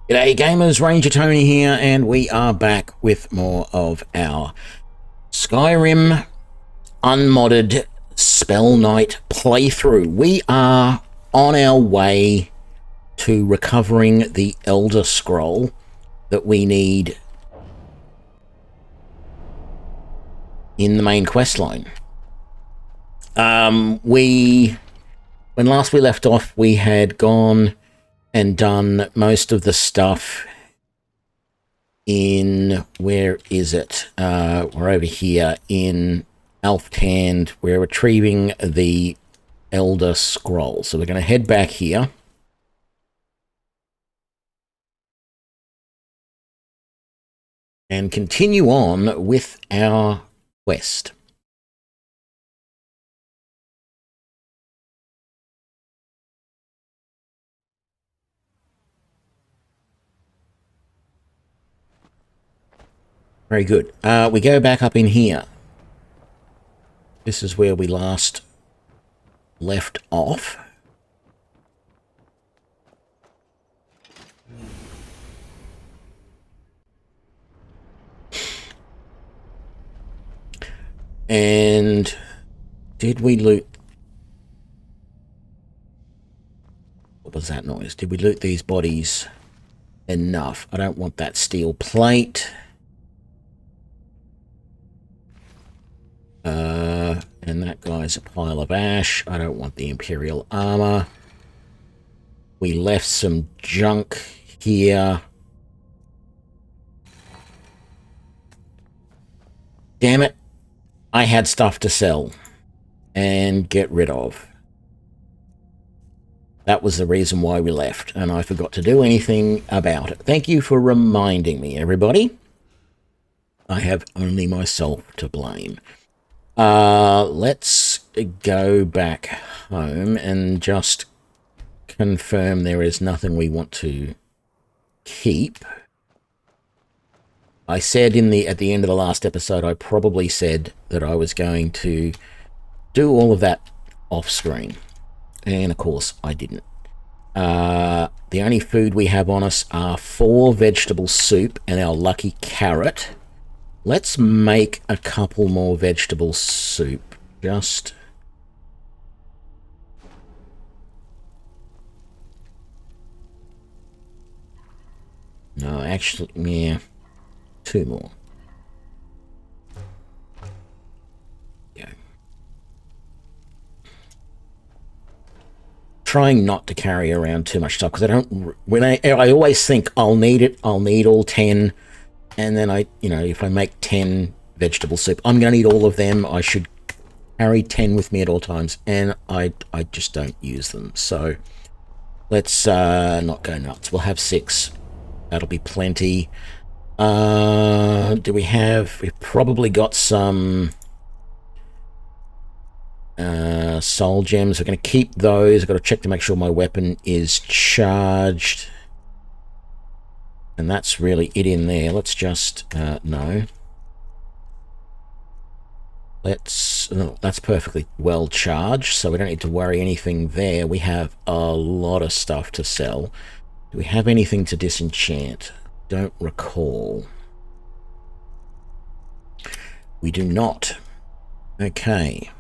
G'day gamers, Ranger Tony here, and we are back with more of our Skyrim Unmodded SpellKnight playthrough. We are on our way to recovering the Elder Scroll that we need in the main questline. When last we left off, we had gone and done most of the stuff in, where is it? We're over here in Alftand. We're retrieving the Elder Scroll. So we're going to head back here. And continue on with our quest. Very good. We go back up in here. This is where we last left off. And did we loot? What was that noise? Did we loot these bodies enough? I don't want that steel plate. And that guy's a pile of ash. I don't want the Imperial armor. We left some junk here. Damn it. I had stuff to sell and get rid of. That was the reason why we left, and I forgot to do anything about it. Thank you for reminding me, everybody. I have only myself to blame. Let's go back home and just confirm there is nothing we want to keep. I said at the end of the last episode, I probably said that I was going to do all of that off screen. And of course I didn't. The only food we have on us are 4 vegetable soup and our lucky carrot. Let's make a couple more vegetable soup. Just... No, actually, yeah. 2 more. Yeah. Trying not to carry around too much stuff, because I don't... I always think I'll need it. I'll need all 10... And then if I make 10 vegetable soup, I'm going to need all of them. I should carry 10 with me at all times, and I just don't use them. So let's not go nuts. We'll have 6. That'll be plenty. We've probably got some soul gems. We're going to keep those. I've got to check to make sure my weapon is charged. And that's really it in there. Let's just, no. That's perfectly well charged, so we don't need to worry anything there. We have a lot of stuff to sell. Do we have anything to disenchant? Don't recall. We do not. Okay.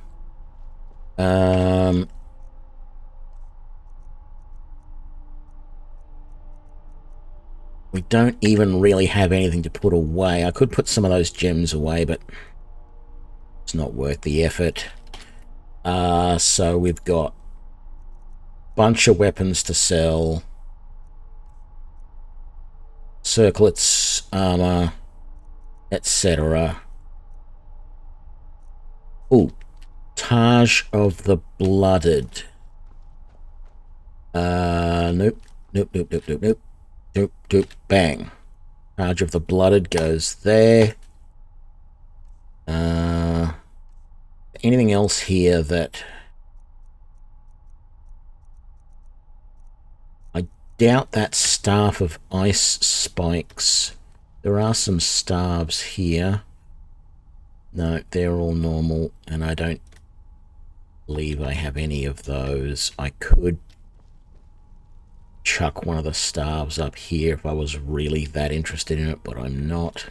We don't even really have anything to put away. I could put some of those gems away, but it's not worth the effort. So we've got a bunch of weapons to sell. Circlets, armor, etc. Ooh, Taj of the Blooded. Nope. Doop, bang. Charge of the Blooded goes there. Anything else here that... I doubt that Staff of Ice Spikes. There are some staves here. No, they're all normal, and I don't believe I have any of those. I could chuck one of the staves up here if I was really that interested in it, but I'm not.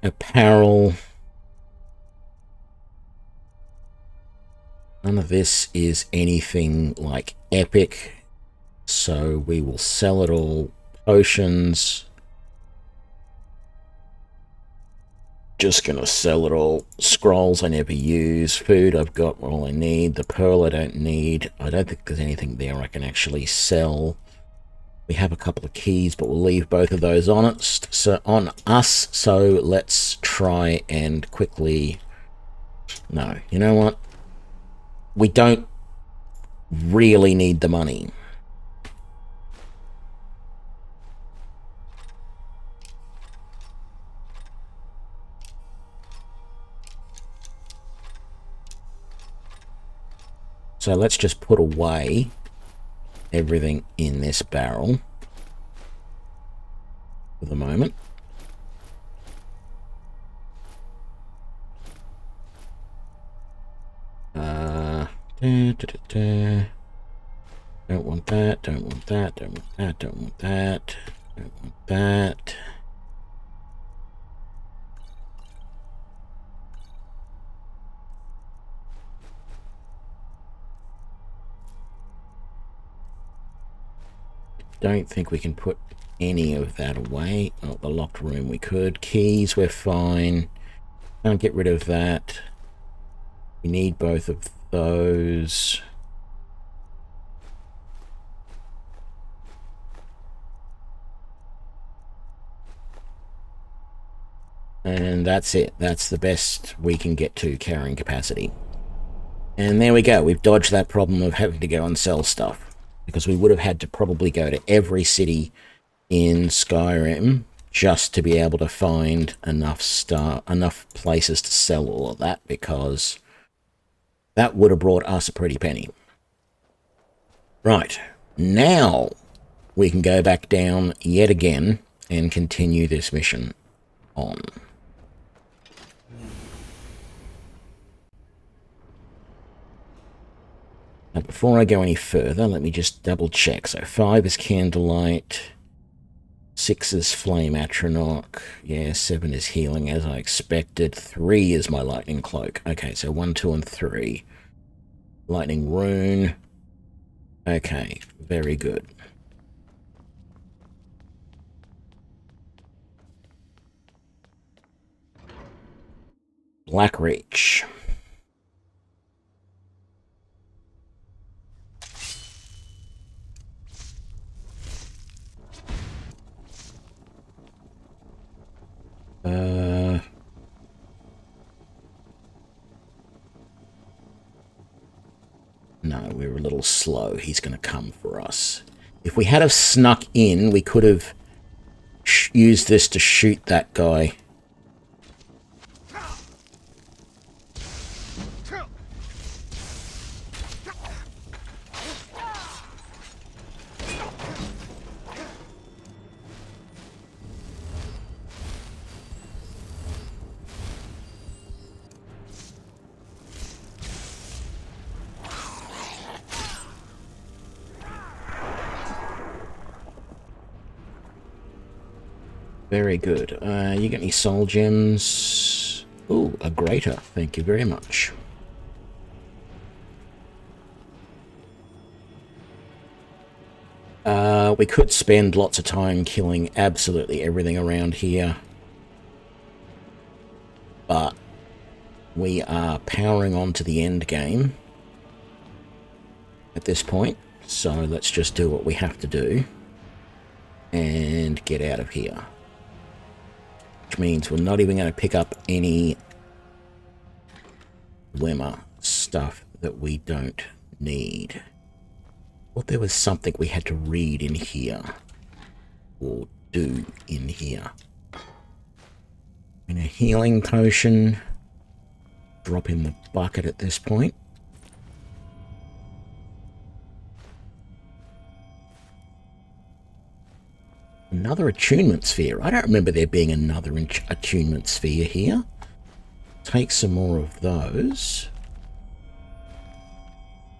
Apparel. None of this is anything like epic, so we will sell it all. Potions. Just gonna sell it all. Scrolls I never use. Food I've got all I need. The pearl I don't need. I don't think there's anything there I can actually sell. We have a couple of keys, but we'll leave both of those on us. So let's try and quickly... No, you know what? We don't really need the money. So let's just put away everything in this barrel for the moment. Don't want that, don't want that, don't want that, don't want that, don't want that. Don't think we can put any of that away. Oh, the locked room we could. Keys, we're fine. Can't get rid of that. We need both of those. And that's it. That's the best we can get to carrying capacity. And there we go. We've dodged that problem of having to go and sell stuff. Because we would have had to probably go to every city in Skyrim just to be able to find enough places to sell all of that, because that would have brought us a pretty penny. Right, now we can go back down yet again and continue this mission on. Now, before I go any further, let me just double check. So 5 is Candlelight, 6 is Flame Atronach, yeah, 7 is Healing as I expected, 3 is my Lightning Cloak. Okay, so 1, 2, and 3. Lightning Rune. Okay, very good. Blackreach. No, we're a little slow. He's going to come for us. If we had have snuck in, we could have used this to shoot that guy. Very good. You got any soul gems? Ooh, a greater. Thank you very much. We could spend lots of time killing absolutely everything around here. But we are powering on to the end game at this point. So let's just do what we have to do and get out of here. Which means we're not even going to pick up any Glimmer stuff that we don't need. Well, there was something we had to read in here, or do in here. And a healing potion. Drop in the bucket at this point. Another attunement sphere. I don't remember there being another attunement sphere here. Take some more of those.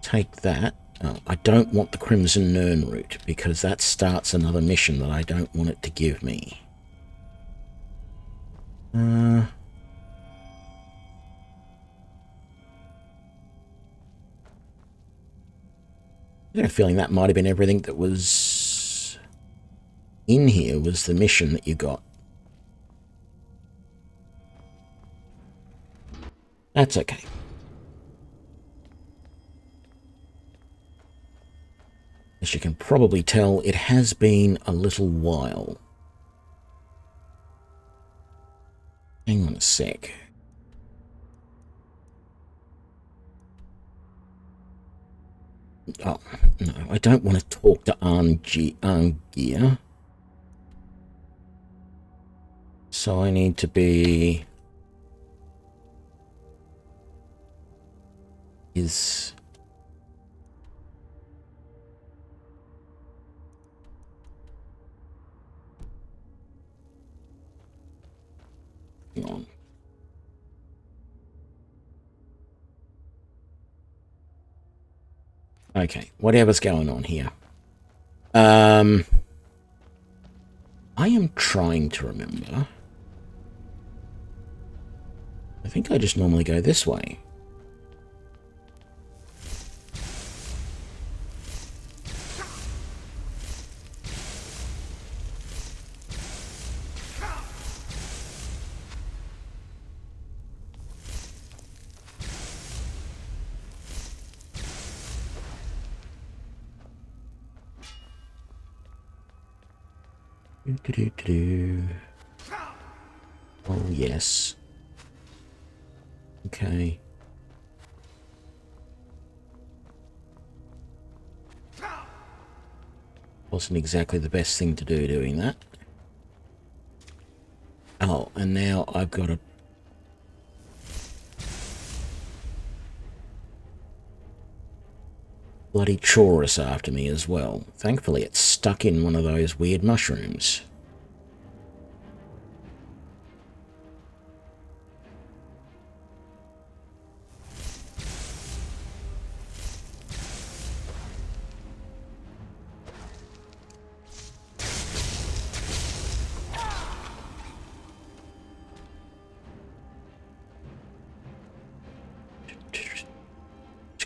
Take that. Oh, I don't want the Crimson Nern route, because that starts another mission that I don't want it to give me. I have a feeling that might have been everything that was in here, was the mission that you got. That's okay. As you can probably tell, it has been a little while. Hang on a sec. Oh, no, I don't want to talk to Arngeir. So I need to be... Is... Hang on. Okay, whatever's going on here. I am trying to remember. I think I just normally go this way. Oh, yes. Okay. Wasn't exactly the best thing to do doing that. Oh, and now I've got a... bloody Chorus after me as well. Thankfully, it's stuck in one of those weird mushrooms.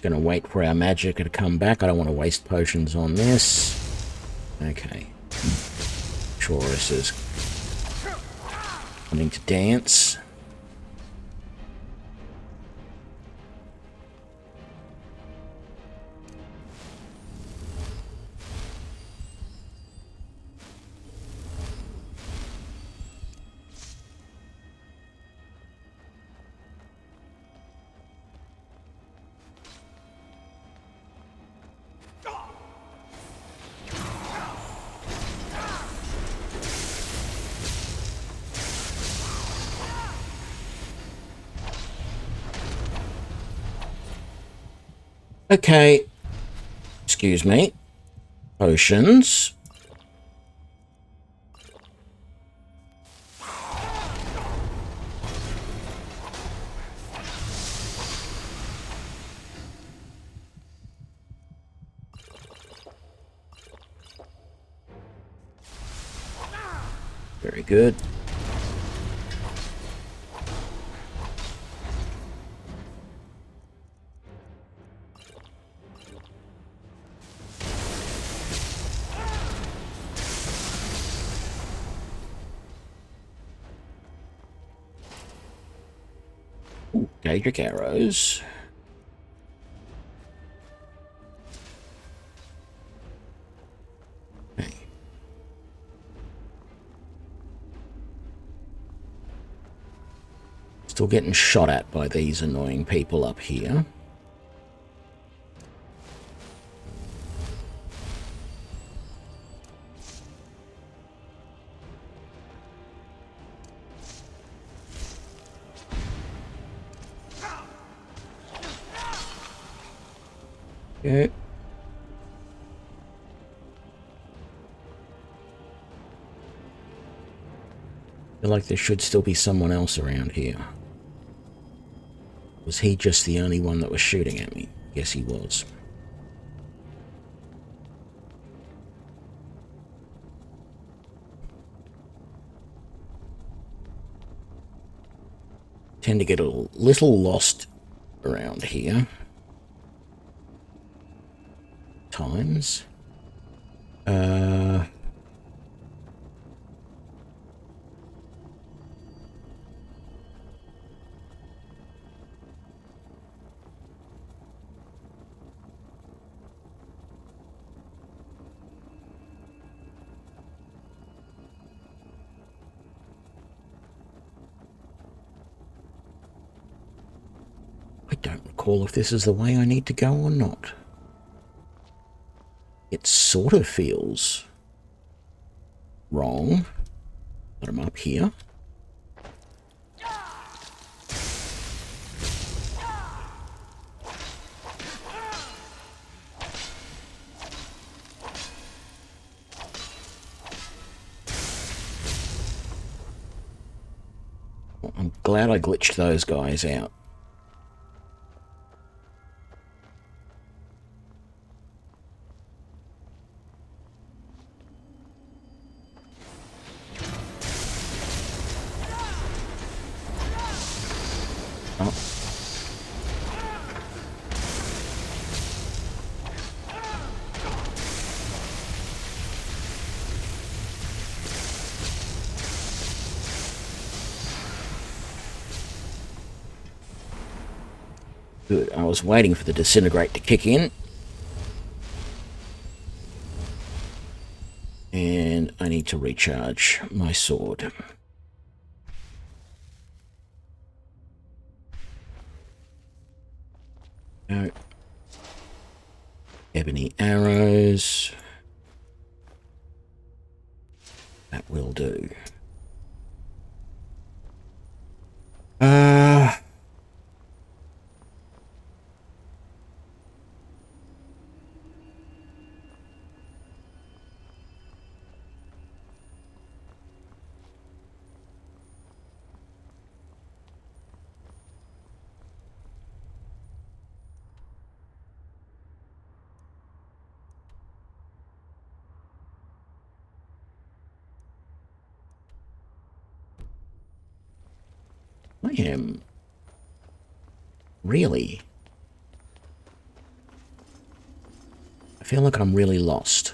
Going to wait for our magic to come back. I don't want to waste potions on this. Okay. Chorus is wanting to dance. Okay, excuse me. Potions. Very good. Daedric arrows. Okay. Still getting shot at by these annoying people up here. Okay. I feel like there should still be someone else around here. Was he just the only one that was shooting at me? Yes, he was. Tend to get a little lost around here. Times. I don't recall if this is the way I need to go or not. It sort of feels wrong, but I'm up here. Well, I'm glad I glitched those guys out. Good. I was waiting for the disintegrate to kick in. And I need to recharge my sword. No. Ebony arrows. That will do. I am really... I feel like I'm really lost.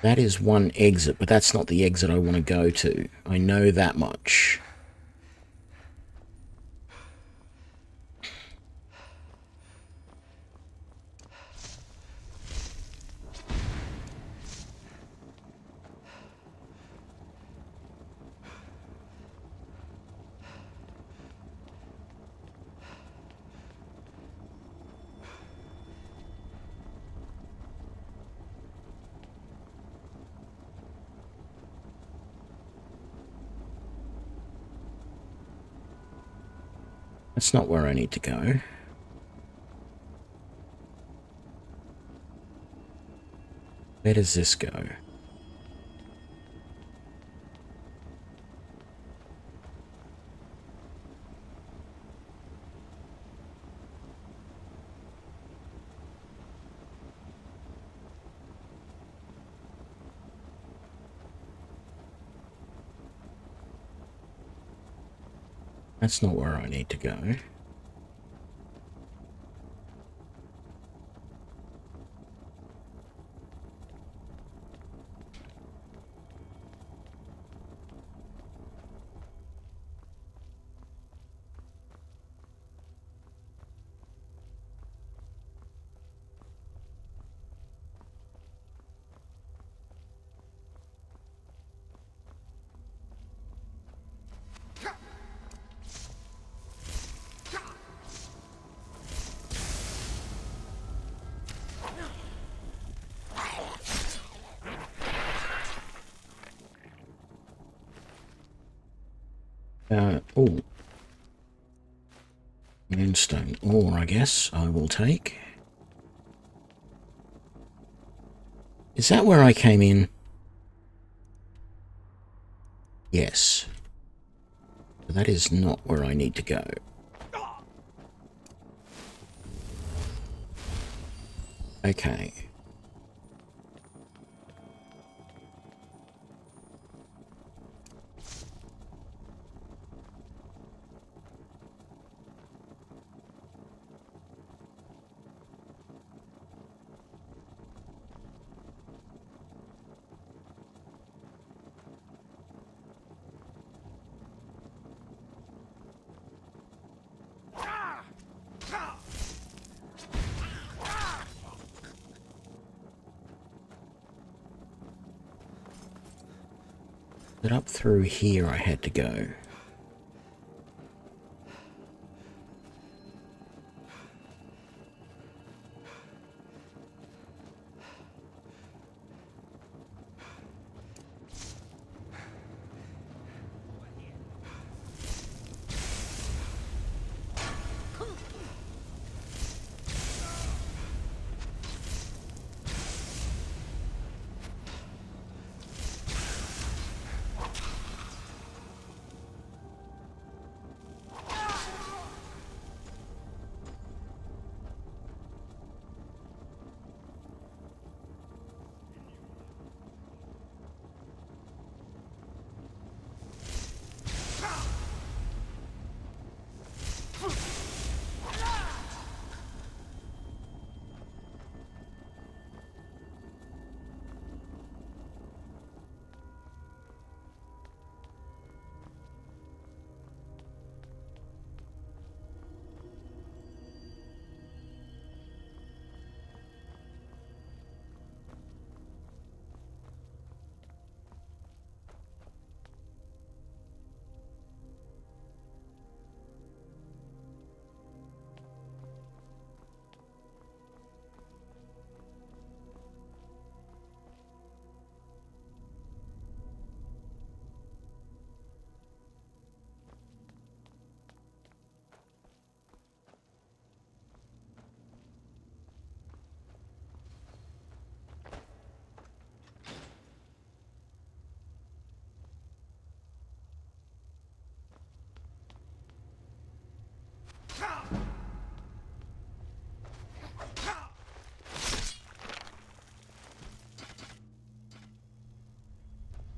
That is one exit, but that's not the exit I want to go to. I know that much. That's not where I need to go. Where does this go? That's not where I need to go. Oh. Moonstone ore, I guess, I will take. Is that where I came in? Yes. But that is not where I need to go. Okay. But up through here I had to go.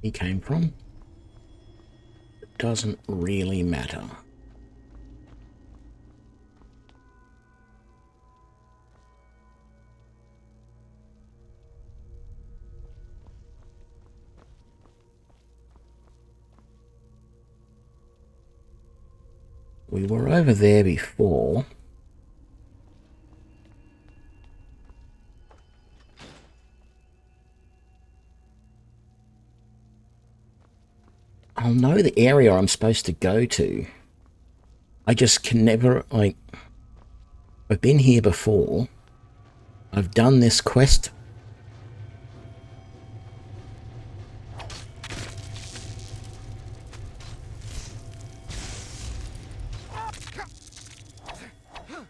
He came from. It doesn't really matter. We were over there before. I'll know the area I'm supposed to go to. I just can never, like... I've been here before. I've done this quest.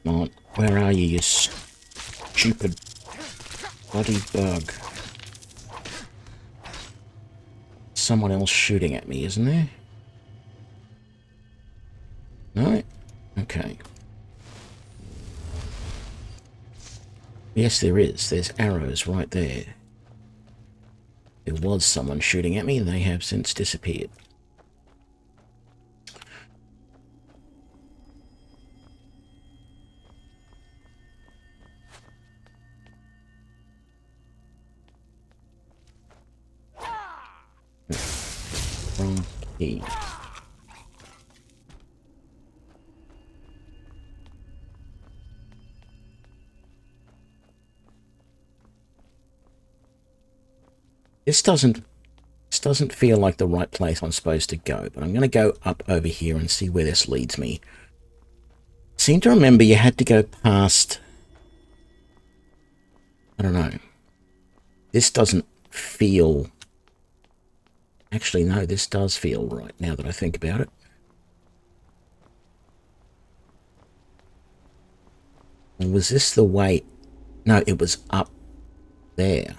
Come on, where are you, you stupid bloody bug? Someone else shooting at me, isn't there? No? Okay. Yes, there is. There's arrows right there. There was someone shooting at me, and they have since disappeared. Wrong key. This doesn't feel like the right place I'm supposed to go, but I'm going to go up over here and see where this leads me. I seem to remember you had to go past... I don't know. This doesn't feel... Actually, no, this does feel right now that I think about it. And was this the way? No, it was up there.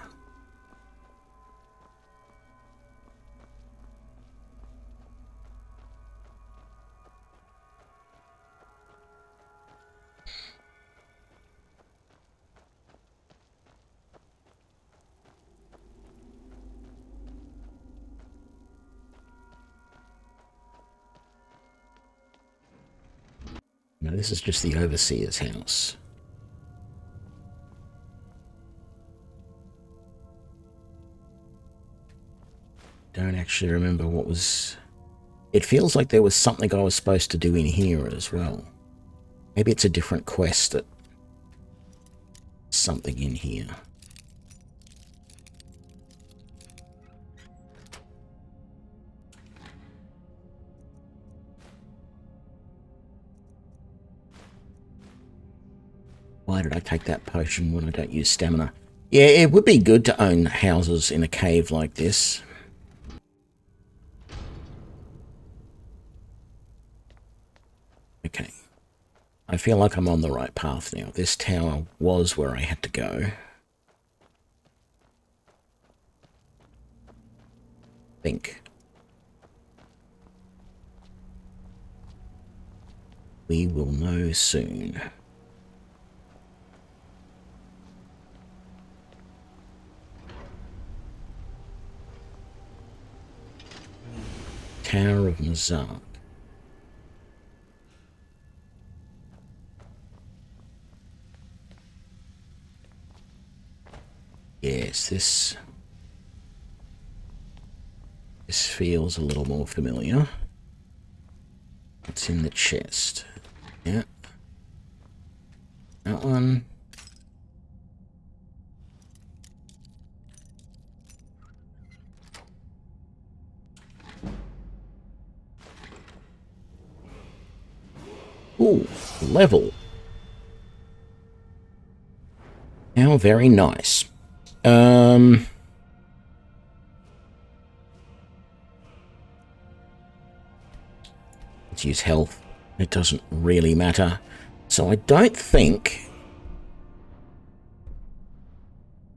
No, this is just the overseer's house. Don't actually remember what was... It feels like there was something I was supposed to do in here as well. Maybe it's a different quest that... Something in here. Why did I take that potion when I don't use stamina? Yeah, it would be good to own houses in a cave like this. Okay. I feel like I'm on the right path now. This tower was where I had to go. Think. We will know soon. Tower of Mazak. Yes, this feels a little more familiar. It's in the chest. Yeah. That one. Ooh, level. How very nice. Let's use health. It doesn't really matter. So I don't think...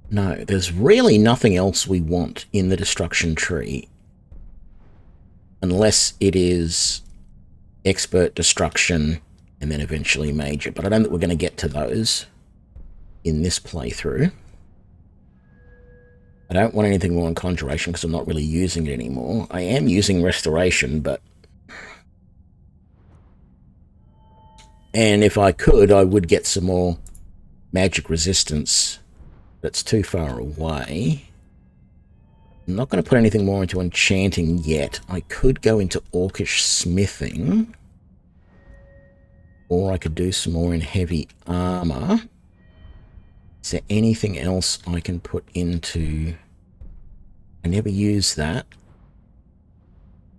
No, there's really nothing else we want in the destruction tree. Unless it is expert destruction and then eventually major. But I don't think we're going to get to those in this playthrough. I don't want anything more on conjuration because I'm not really using it anymore. I am using restoration, but... And if I could, I would get some more magic resistance. That's too far away. I'm not going to put anything more into enchanting yet. I could go into orcish smithing. Or I could do some more in heavy armor. Is there anything else I can put into... I never use that.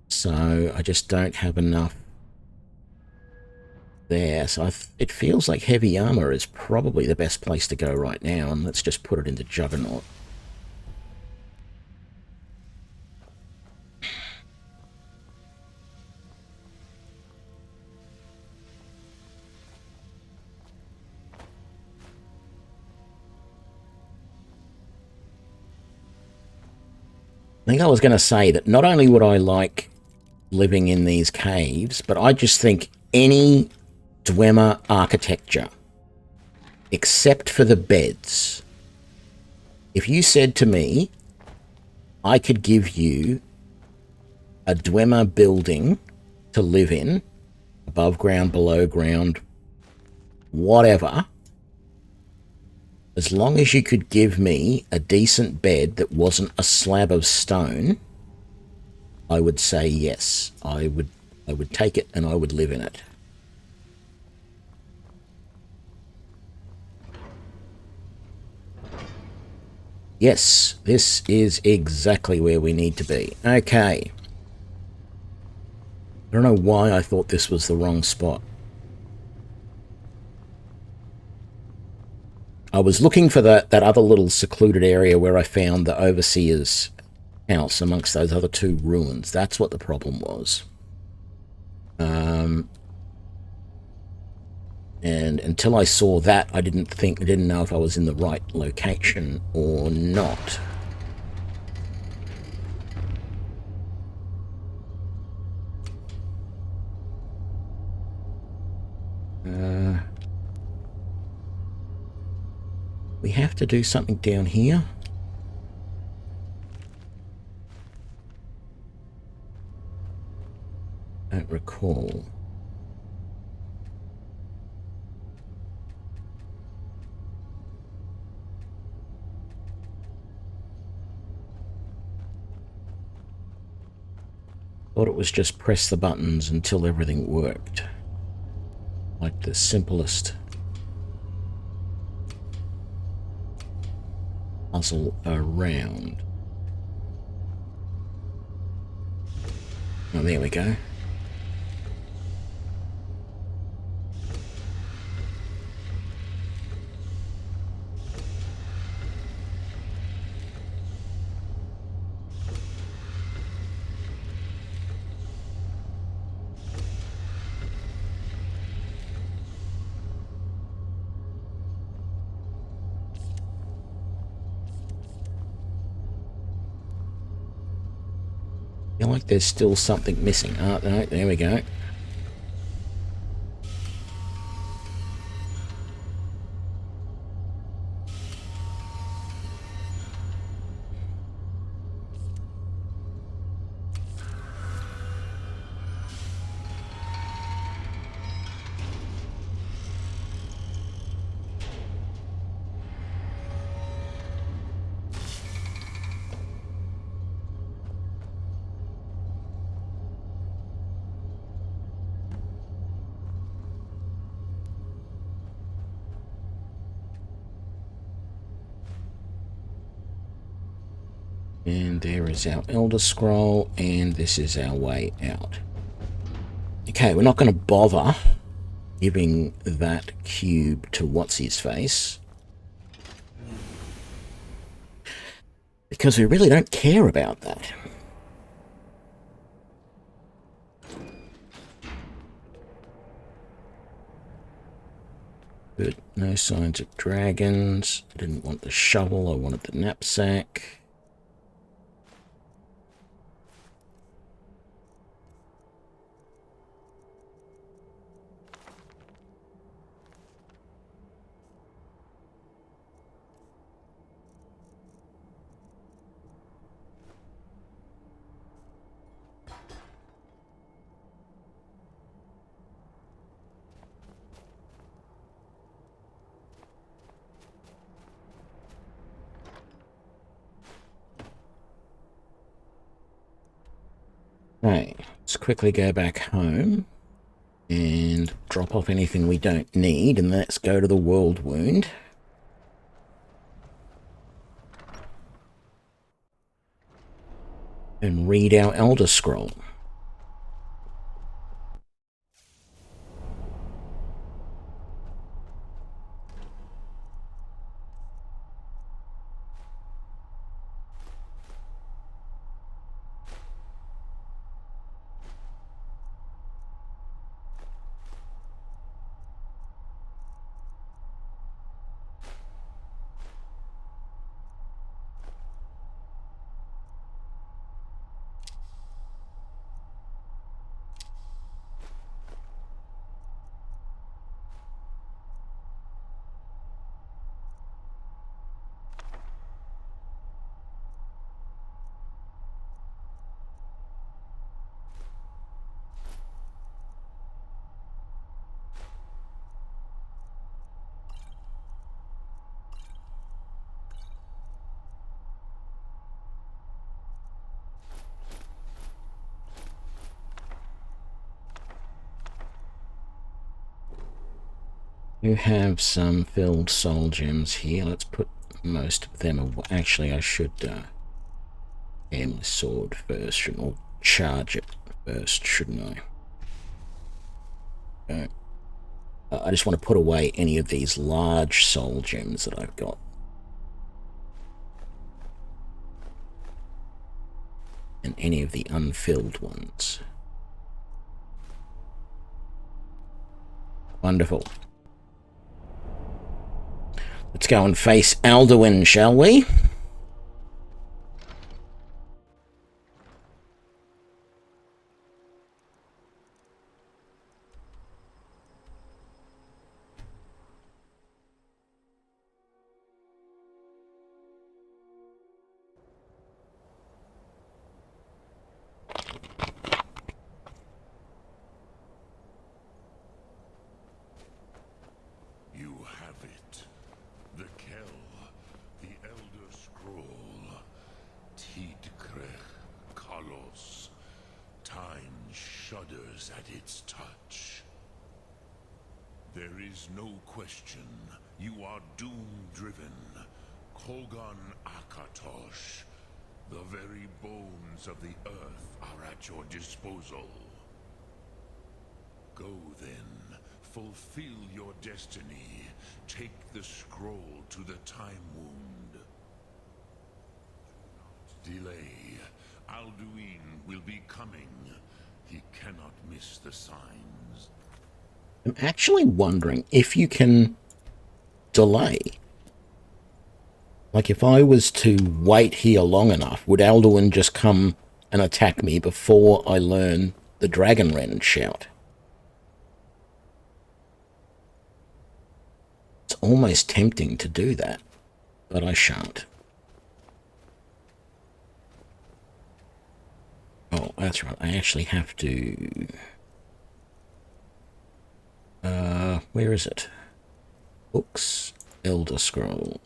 So I just don't have enough there. So it feels like heavy armor is probably the best place to go right now. And let's just put it into Juggernaut. I think I was going to say that not only would I like living in these caves, but I just think any Dwemer architecture, except for the beds, if you said to me, I could give you a Dwemer building to live in, above ground, below ground, whatever, as long as you could give me a decent bed that wasn't a slab of stone, I would say yes. I would take it and I would live in it. Yes, this is exactly where we need to be. Okay. I don't know why I thought this was the wrong spot. I was looking for that other little secluded area where I found the Overseer's house amongst those other two ruins. That's what the problem was. And until I saw that, I didn't know if I was in the right location or not. We have to do something down here. Don't recall. Thought it was just press the buttons until everything worked. Like the simplest puzzle around. Oh, there we go. feel like there's still something missing. Oh, no, there we go. And there is our Elder Scroll, and this is our way out. Okay, we're not going to bother giving that cube to what's-his-face, because we really don't care about that. Good, no signs of dragons. I didn't want the shovel, I wanted the knapsack. Okay, let's quickly go back home and drop off anything we don't need, and let's go to the World Wound. And read our Elder Scroll. You have some filled soul gems here. Let's put most of them away. Actually, I should aim my sword first, or charge it first, shouldn't I? I just want to put away any of these large soul gems that I've got. And any of the unfilled ones. Wonderful. Let's go and face Alduin, shall we? Of the earth are at your disposal. Go then, fulfill your destiny. Take the scroll to the time wound. Do not delay. Alduin will be coming. He cannot miss the signs. I'm actually wondering if you can delay. Like, if I was to wait here long enough, would Alduin just come and attack me before I learn the Dragon Rend shout. It's almost tempting to do that, but I shan't. Oh, that's right. I actually have to... where is it? Books, Elder Scroll.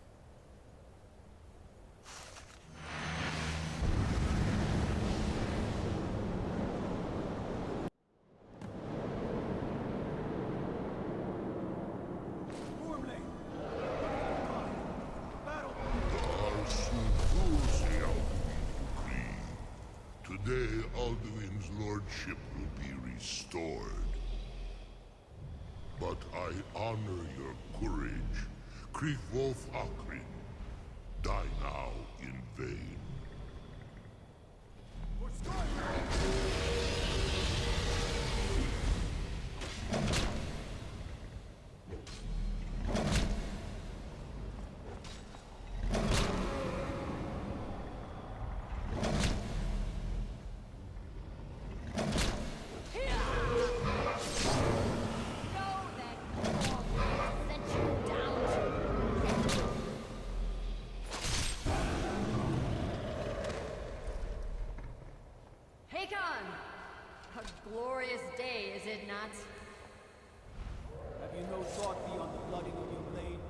Today, Alduin's lordship will be restored. But I honor your courage. Kriegwolf Akrin. Die now in vain. Glorious day, is it not? Have you no thought beyond the blooding of your blade?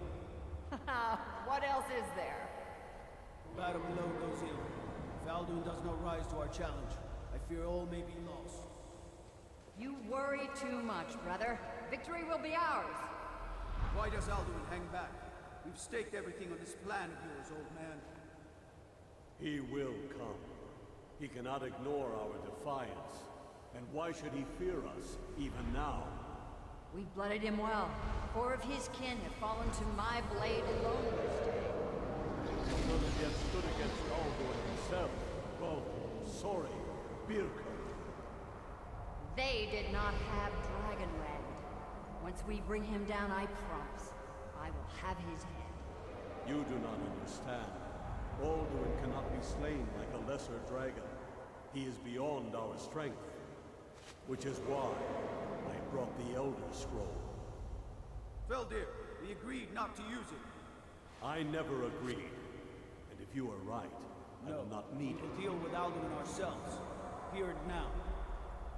What else is there? Battle below goes in. If Alduin does not rise to our challenge, I fear all may be lost. You worry too much, brother. Victory will be ours. Why does Alduin hang back? We've staked everything on this plan of yours, old man. He will come. He cannot ignore our defiance. And why should he fear us, even now? We blooded him well. 4 of his kin have fallen to my blade alone this day. None have yet stood against Alduin himself. Well, sorry, Birka. They did not have Dragon Rend. Once we bring him down, I promise, I will have his head. You do not understand. Alduin cannot be slain like a lesser dragon. He is beyond our strength. Which is why I brought the Elder Scroll. Veldir, we agreed not to use it. I never agreed. And if you are right, I will not need we it. will deal with Alduin ourselves. Here and now.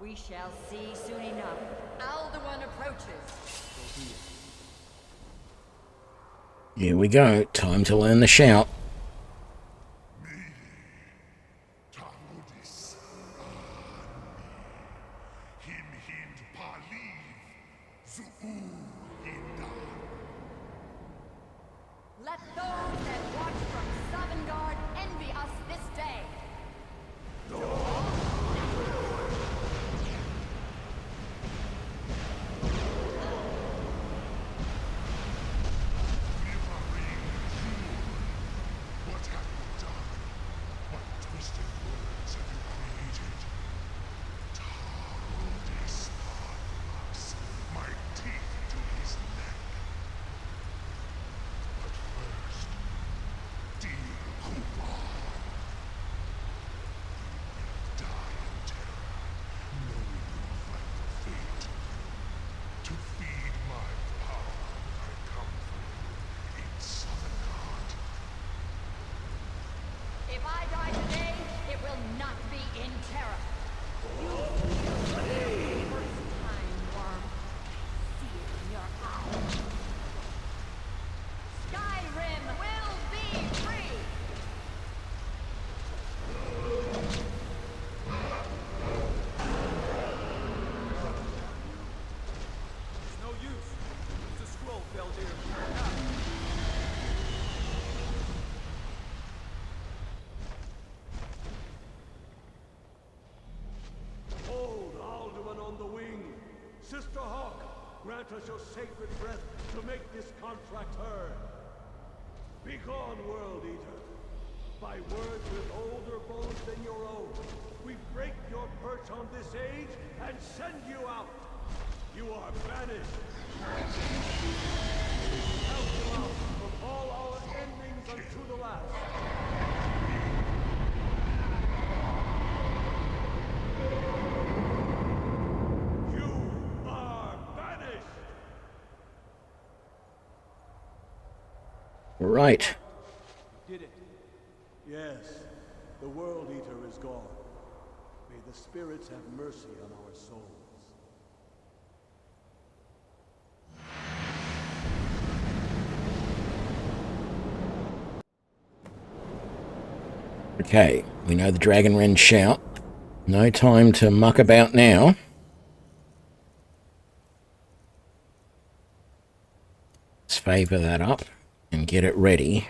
We shall see soon enough. Alduin approaches. Here we go. Time to learn the shout. Let those that watch from Sovngarde envy us this day. What have you done? What twisted words have you created? Tarudis locks my teeth to his neck. But first, dear Kubar, you will die in terror, knowing your final fate. To feed my power, I come for you in Sovngarde. If I die today, it will not be in terror. You will the first time, worm. See it in your eyes. Skyrim will be free! There's no use. Use the scroll, Veldir. Now. Hold Alduin on the wing! Sister Hawk, grant us your sacred breath to make this contract heard. Begone, World Eater! By words with older bones than your own, we break your perch on this age and send you out! You are banished! Help you out from all our endings unto the last! Right. Did it. Yes, the World Eater is gone. May the spirits have mercy on our souls. Okay, we know the Dragon Wren shout. No time to muck about now. Let's favour that up and get it ready.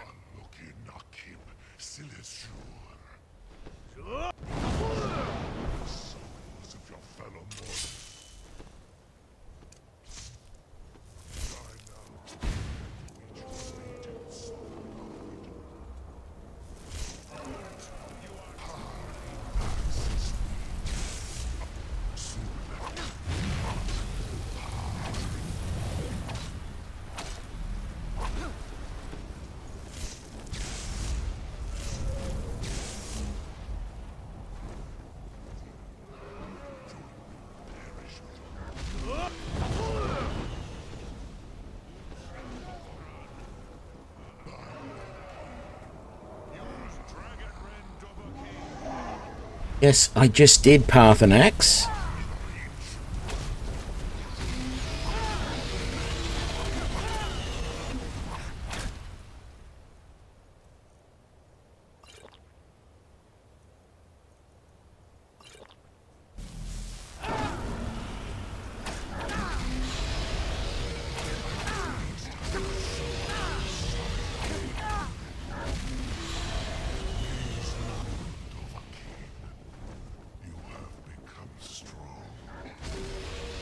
Yes, I just did Parthenax.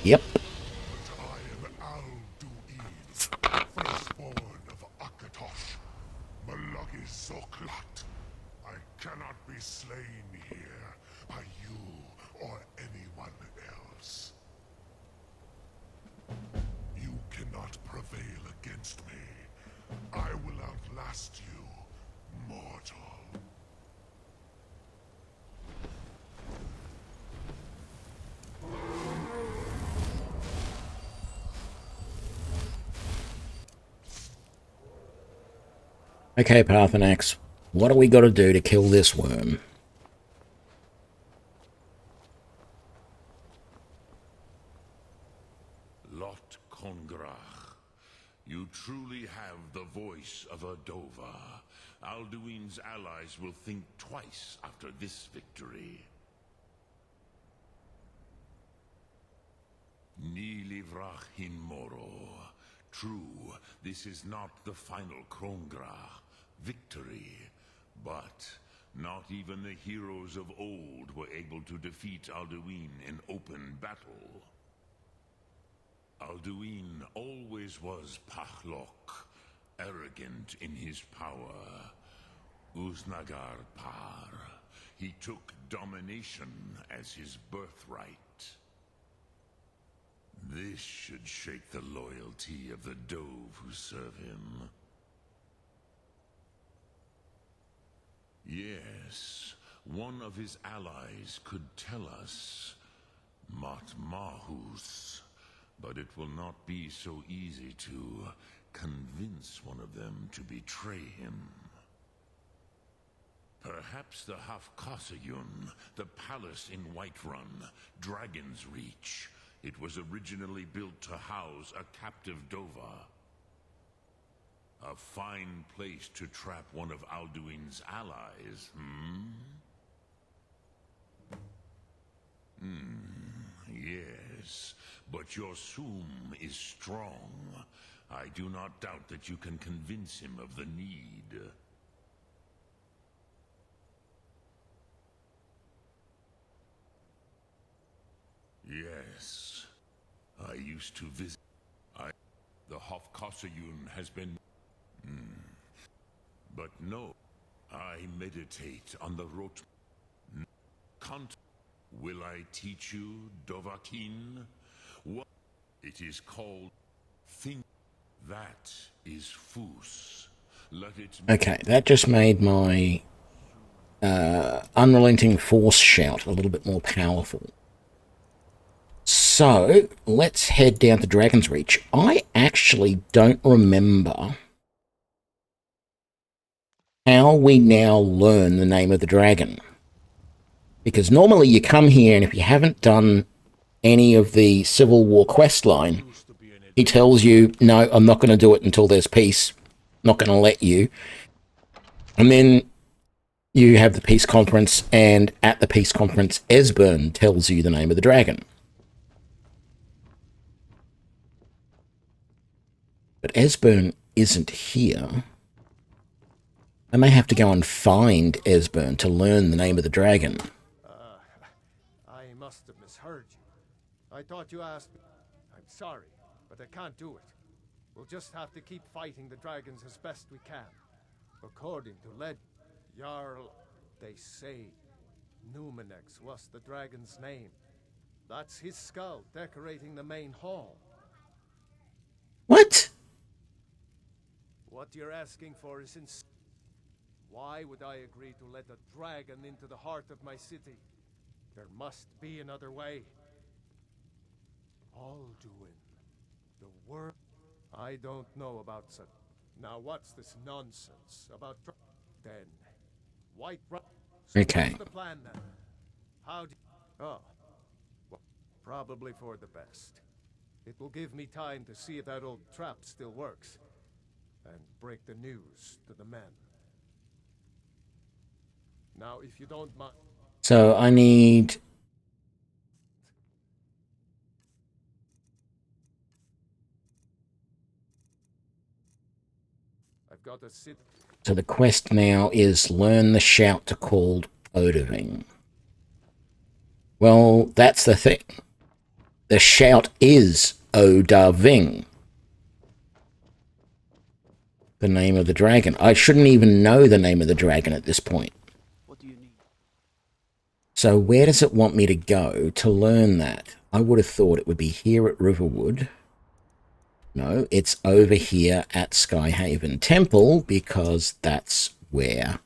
Yep. I cannot be slain here by you or anyone else. You cannot prevail against me. I will outlast you, mortal. Okay, Parthenax, what do we got to do to kill this worm? Lot Kongrach, you truly have the voice of a Dova. Alduin's allies will think twice after this victory. Ni livrach hin moro. True, this is not the final Kongrach victory, but not even the heroes of old were able to defeat Alduin in open battle. Alduin always was Pachlok, arrogant in his power. Uznagar Par. He took domination as his birthright. This should shake the loyalty of the Dove who serve him. Yes, one of his allies could tell us. Matmahus. But it will not be so easy to convince one of them to betray him. Perhaps the Hafkasayun, the palace in Whiterun, Dragon's Reach. It was originally built to house a captive Dova. A fine place to trap one of Alduin's allies, Yes, but your Sum is strong. I do not doubt that you can convince him of the need. Yes, I used to visit. The Hofkossayun has been. But no, I meditate on the Rot. Will I teach you, Dovahkiin? What it is called? Think that is Fus. Let it. Okay, that just made my unrelenting force shout a little bit more powerful. So, let's head down to Dragon's Reach. I actually don't remember how we now learn the name of the dragon. Because normally you come here, and if you haven't done any of the Civil War quest line, he tells you, no, I'm not going to do it until there's peace. I'm not going to let you. And then you have the peace conference, and at the peace conference, Esbern tells you the name of the dragon. But Esbern isn't here. I may have to go and find Esbern to learn the name of the dragon. I must have misheard you. I thought you asked me. I'm sorry, but I can't do it. We'll just have to keep fighting the dragons as best we can. According to legend, Jarl, they say Numenex was the dragon's name. That's his skull decorating the main hall. What? What you're asking for is why would I agree to let a dragon into the heart of my city? There must be another way. Alduin, the word. I don't know about such. Now what's this nonsense about then? White so Okay. what's the plan then? How do oh, well, probably for the best. It will give me time to see if that old trap still works, and break the news to the men. Now, if you don't mind... So I need... I've got to sit... So the quest now is learn the shout to call Odoving. Well, that's the thing. The shout is Odaving. The name of the dragon. I shouldn't even know the name of the dragon at this point. What do you need? So where does it want me to go to learn that? I would have thought it would be here at Riverwood. No, it's over here at Skyhaven Temple, because that's where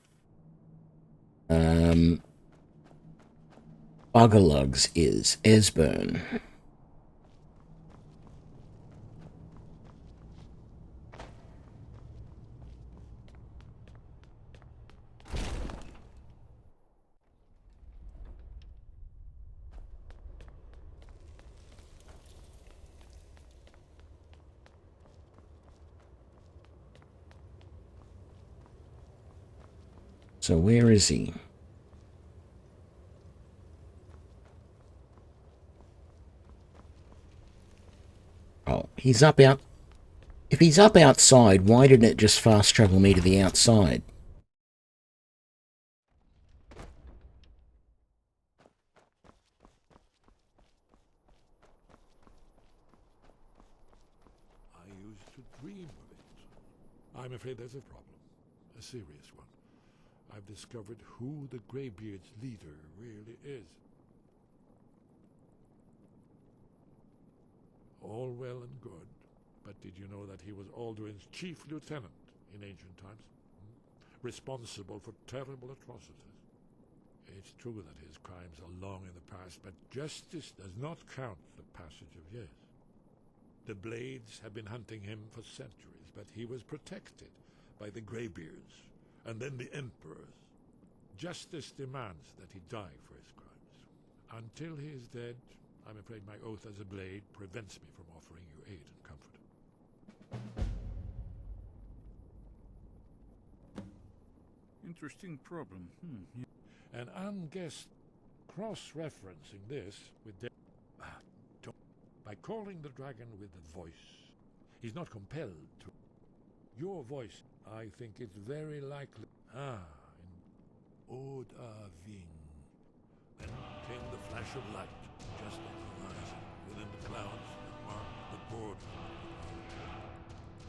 Buggerlugs is. Esbern. So where is he? Oh, he's up out... If he's up outside, why didn't it just fast travel me to the outside? I used to dream of it. I'm afraid there's a problem. A serious one. I've discovered who the Greybeard's leader really is. All well and good, but did you know that he was Alduin's chief lieutenant in ancient times? Responsible for terrible atrocities. It's true that his crimes are long in the past, but justice does not count the passage of years. The Blades have been hunting him for centuries, but he was protected by the Greybeards, and then the Emperors. Justice demands that he die for his crimes. Until he is dead, I'm afraid my oath as a Blade prevents me from offering you aid and comfort. Interesting problem. And I'm guess cross-referencing this with by calling the dragon with the voice. He's not compelled to. Your voice, I think it's very likely. In Odaving. Then came the flash of light, just on the horizon, within the clouds that marked the border.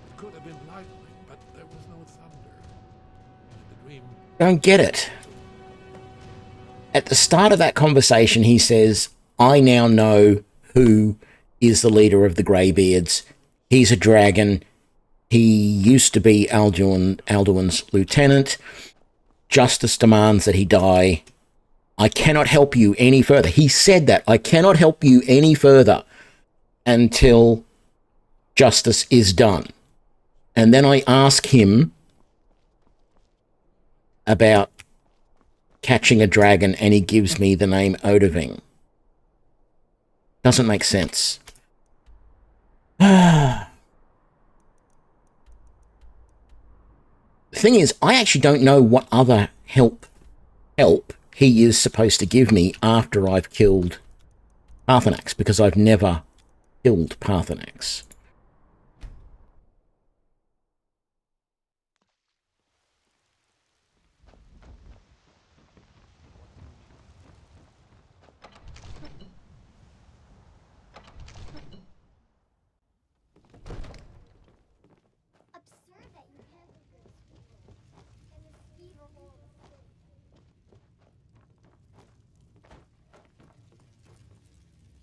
It could have been lightning, but there was no thunder. In the dream... Don't get it. At the start of that conversation, he says, I now know who is the leader of the Greybeards. He's a dragon. He used to be Alduin's lieutenant. Justice demands that he die. I cannot help you any further. He said that. I cannot help you any further until justice is done. And then I ask him, about catching a dragon and he gives me the name Odoving. Doesn't make sense. The thing is, I actually don't know what other help he is supposed to give me after I've killed Parthenax, because I've never killed Parthenax.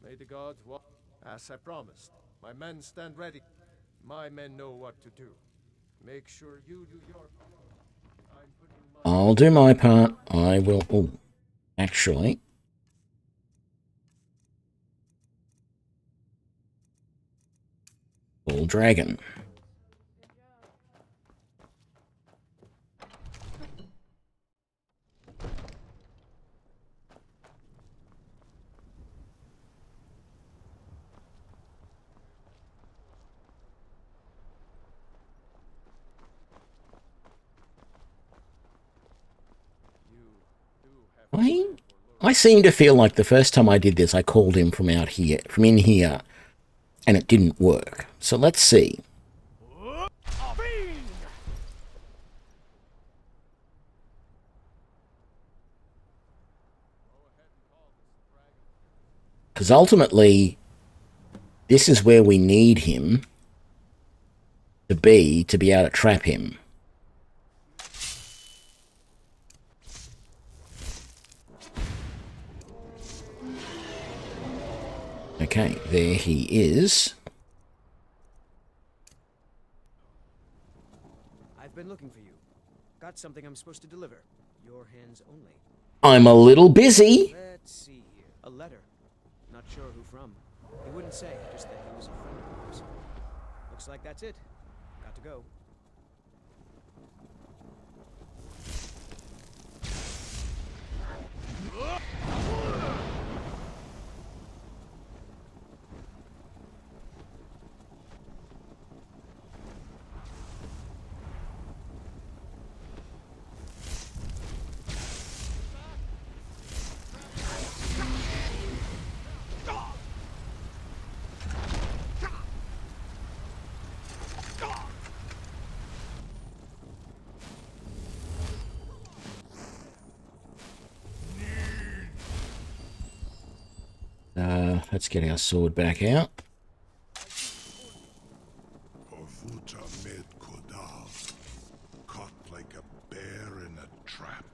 May the gods walk. As I promised, my men stand ready. My men know what to do. Make sure you do your part. I'm putting my... I'll do my part. I will... Oh, actually... Full dragon. I seem to feel like the first time I did this, I called him from out here, from in here, and it didn't work. So let's see. Because ultimately, this is where we need him to be able to trap him. Okay, there he is. I've been looking for you. Got something I'm supposed to deliver. Your hands only. I'm a little busy. Let's see here. A letter. Not sure who from. He wouldn't say, just that he was a friend of yours. Looks like that's it. Got to go. Let's get our sword back out. Orvuta med Kodal, caught like a bear in a trap.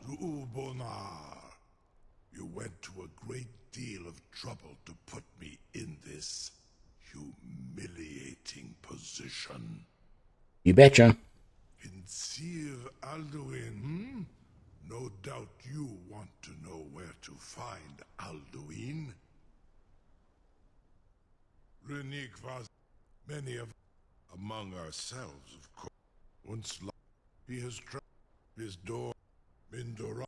Zuubonar, you went to a great deal of trouble to put me in this humiliating position. You betcha. Insir Alduin, No doubt you want to know where to find Alduin. Renik was many of among ourselves, of course. Once he has trapped his door, Mindora,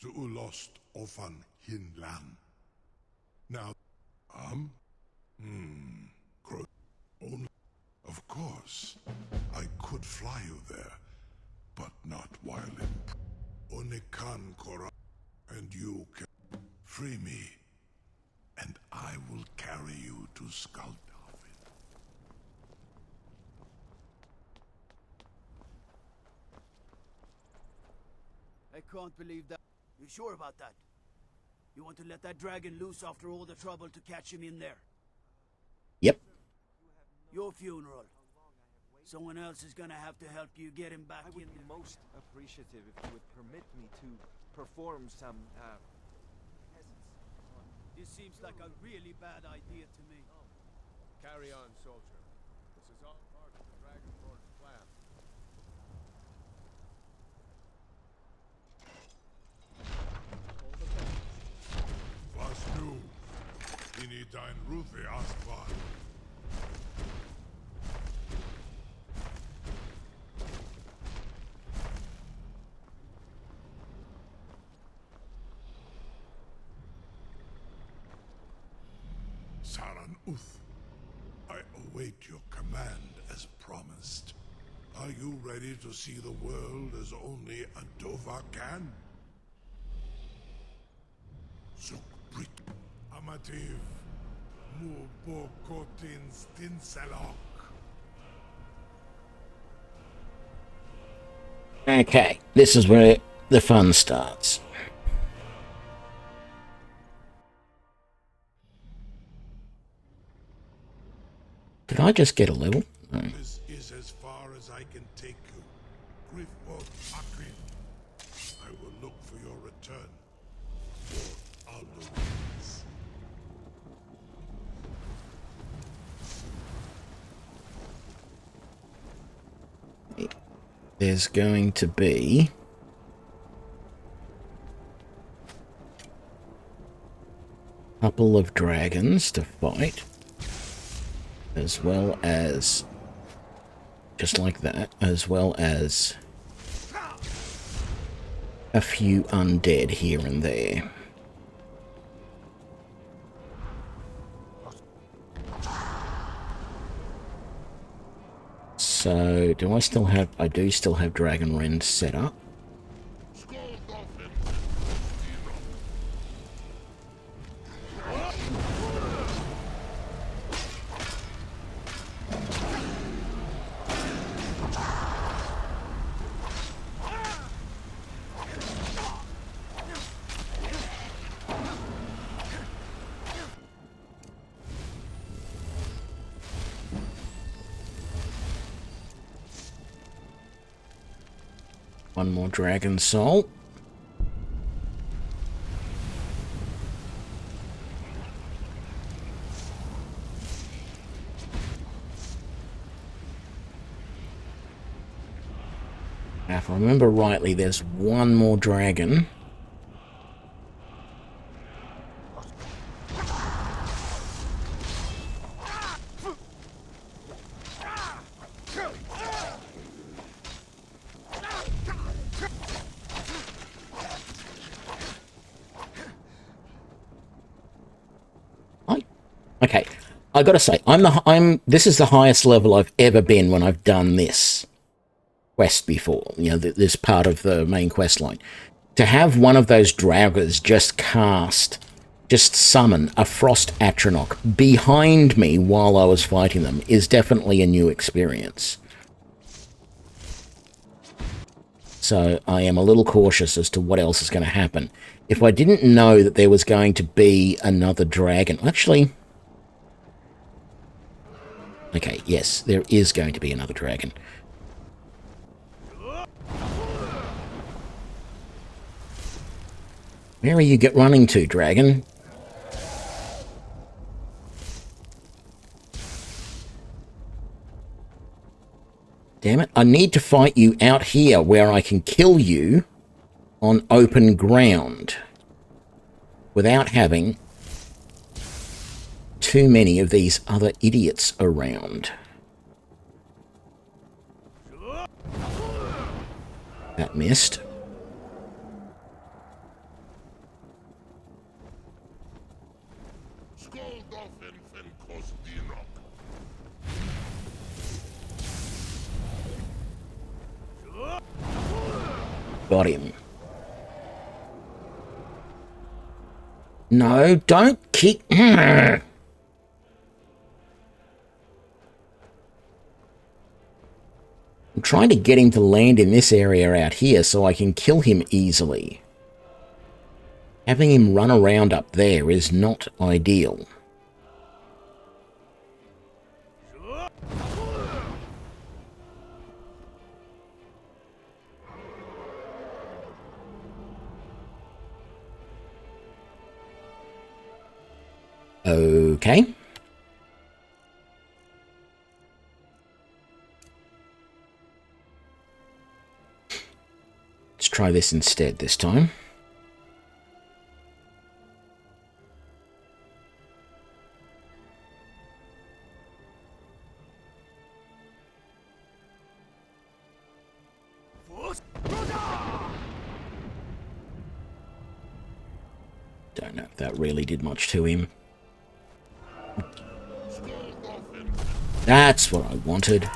Zuulost Ofan Hinlan. Now, only, of course, I could fly you there, but not while in Onikan Kora, and you can free me, and I will carry you to Skuldalfin. I can't believe that. You sure about that? You want to let that dragon loose after all the trouble to catch him in there? Yep. Your funeral. Someone else is gonna have to help you get him back in. I would be most appreciative if you would permit me to perform some, This seems like a really bad idea to me. Carry on, soldier. This is all part of the Dragonborn's plan. Was nu? Ini dein Rufe Astval. Baron Uth. I await your command as promised. Are you ready to see the world as only a Dova can? Zukbrit Amativ Mubokotin Stinselok. Okay, this is where the fun starts. Did I just get a level? No. This is as far as I can take you. Griffbot Akrin. I will look for your return. For Alderweeds. There's going to be a couple of dragons to fight, as well as, just like that, as well as a few undead here and there. So, do I still have... I do still have Dragon Rend set up. One more Dragon Soul. Now, if I remember rightly, there's one more dragon. Okay, I gotta say, this is the highest level I've ever been when I've done this quest before. You know, this part of the main quest line. To have one of those draggers just summon a Frost Atronach behind me while I was fighting them is definitely a new experience. So I am a little cautious as to what else is going to happen. If I didn't know that there was going to be another dragon... Actually... Okay, yes, there is going to be another dragon. Where are you running to, dragon? Damn it, I need to fight you out here where I can kill you on open ground without having too many of these other idiots around. That missed. Got him. No, don't kick... I'm trying to get him to land in this area out here so I can kill him easily. Having him run around up there is not ideal. Okay. Let's try this instead this time. Don't know if that really did much to him. That's what I wanted.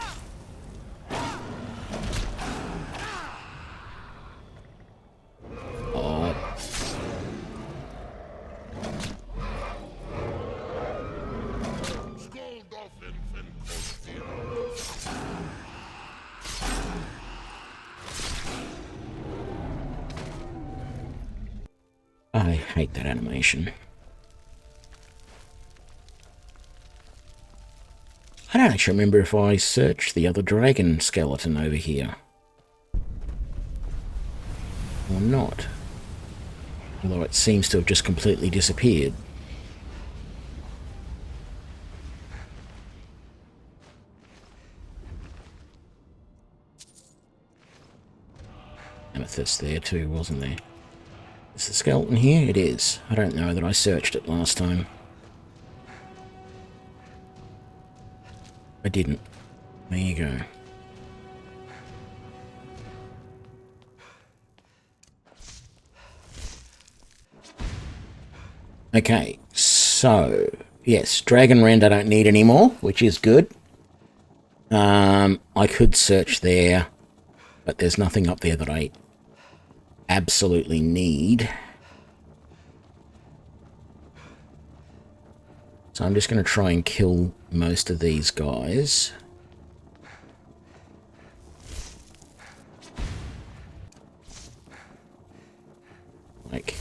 Oh. I hate that animation. I don't actually remember if I searched the other dragon skeleton over here. Or not. Although it seems to have just completely disappeared. Amethyst there too, wasn't there? Is the skeleton here? It is. I don't know that I searched it last time. I didn't. There you go. Okay, so yes, Dragon Rend I don't need anymore, which is good. I could search there, but there's nothing up there that I absolutely need. So I'm just going to try and kill most of these guys. Like...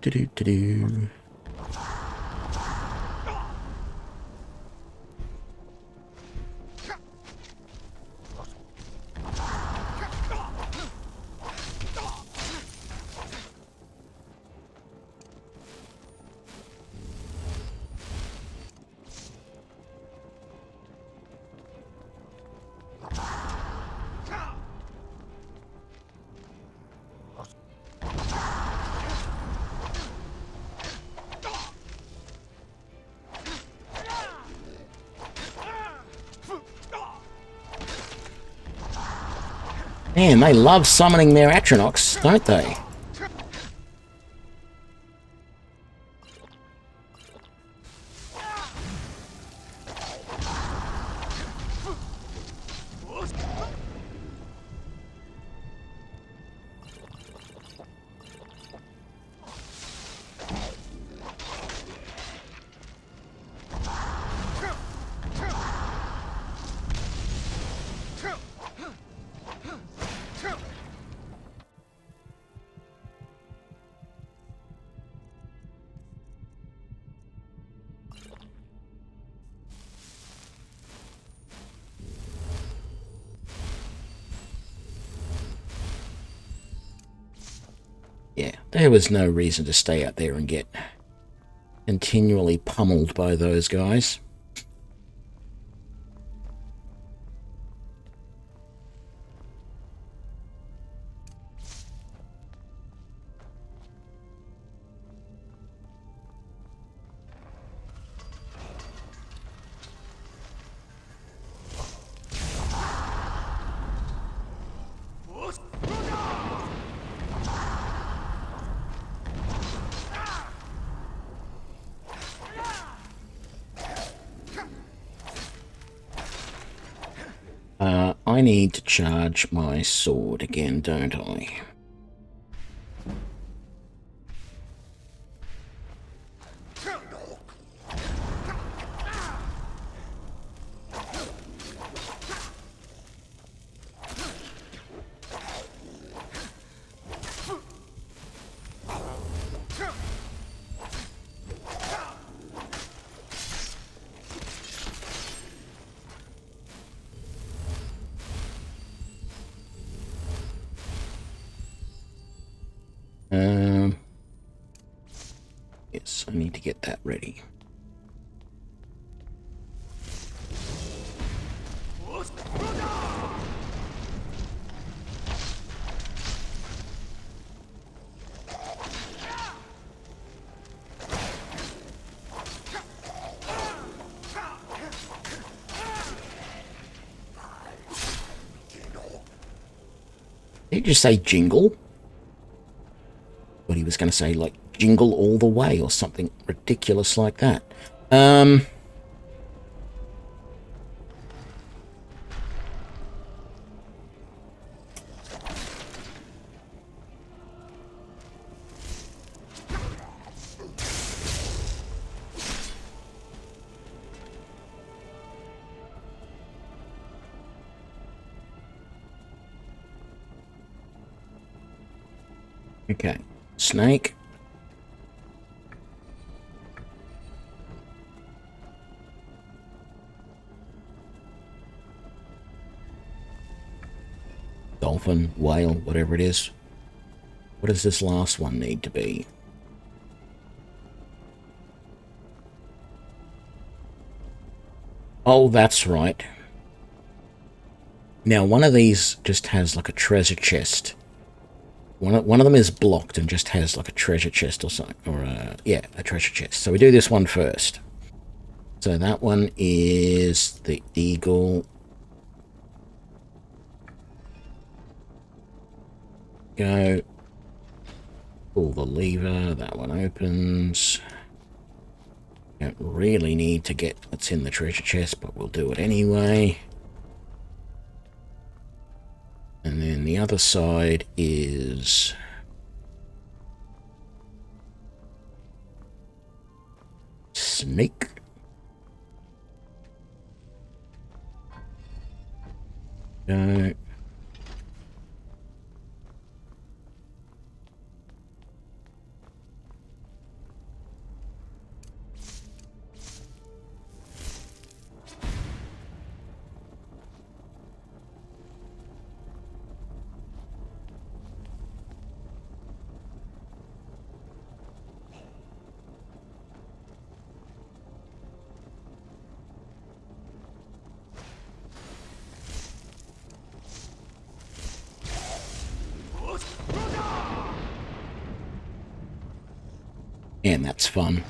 Do-do-do-do. Man, they love summoning their Atronachs, don't they? Yeah, there was no reason to stay out there and get continually pummeled by those guys. I need to charge my sword again, don't I? need to get that ready. Did he just say jingle? But he was going to say, like, jingle all the way or something ridiculous like that. Okay, snake. Dolphin, whale, whatever it is. What does this last one need to be? Oh, that's right. Now, one of these just has like a treasure chest. One of them is blocked and just has like a treasure chest or something, or yeah, a treasure chest. So we do this one first. So that one is the eagle. Go. Pull the lever. That one opens. Don't really need to get what's in the treasure chest, but we'll do it anyway. And then the other side is snake. Go. And that's fun.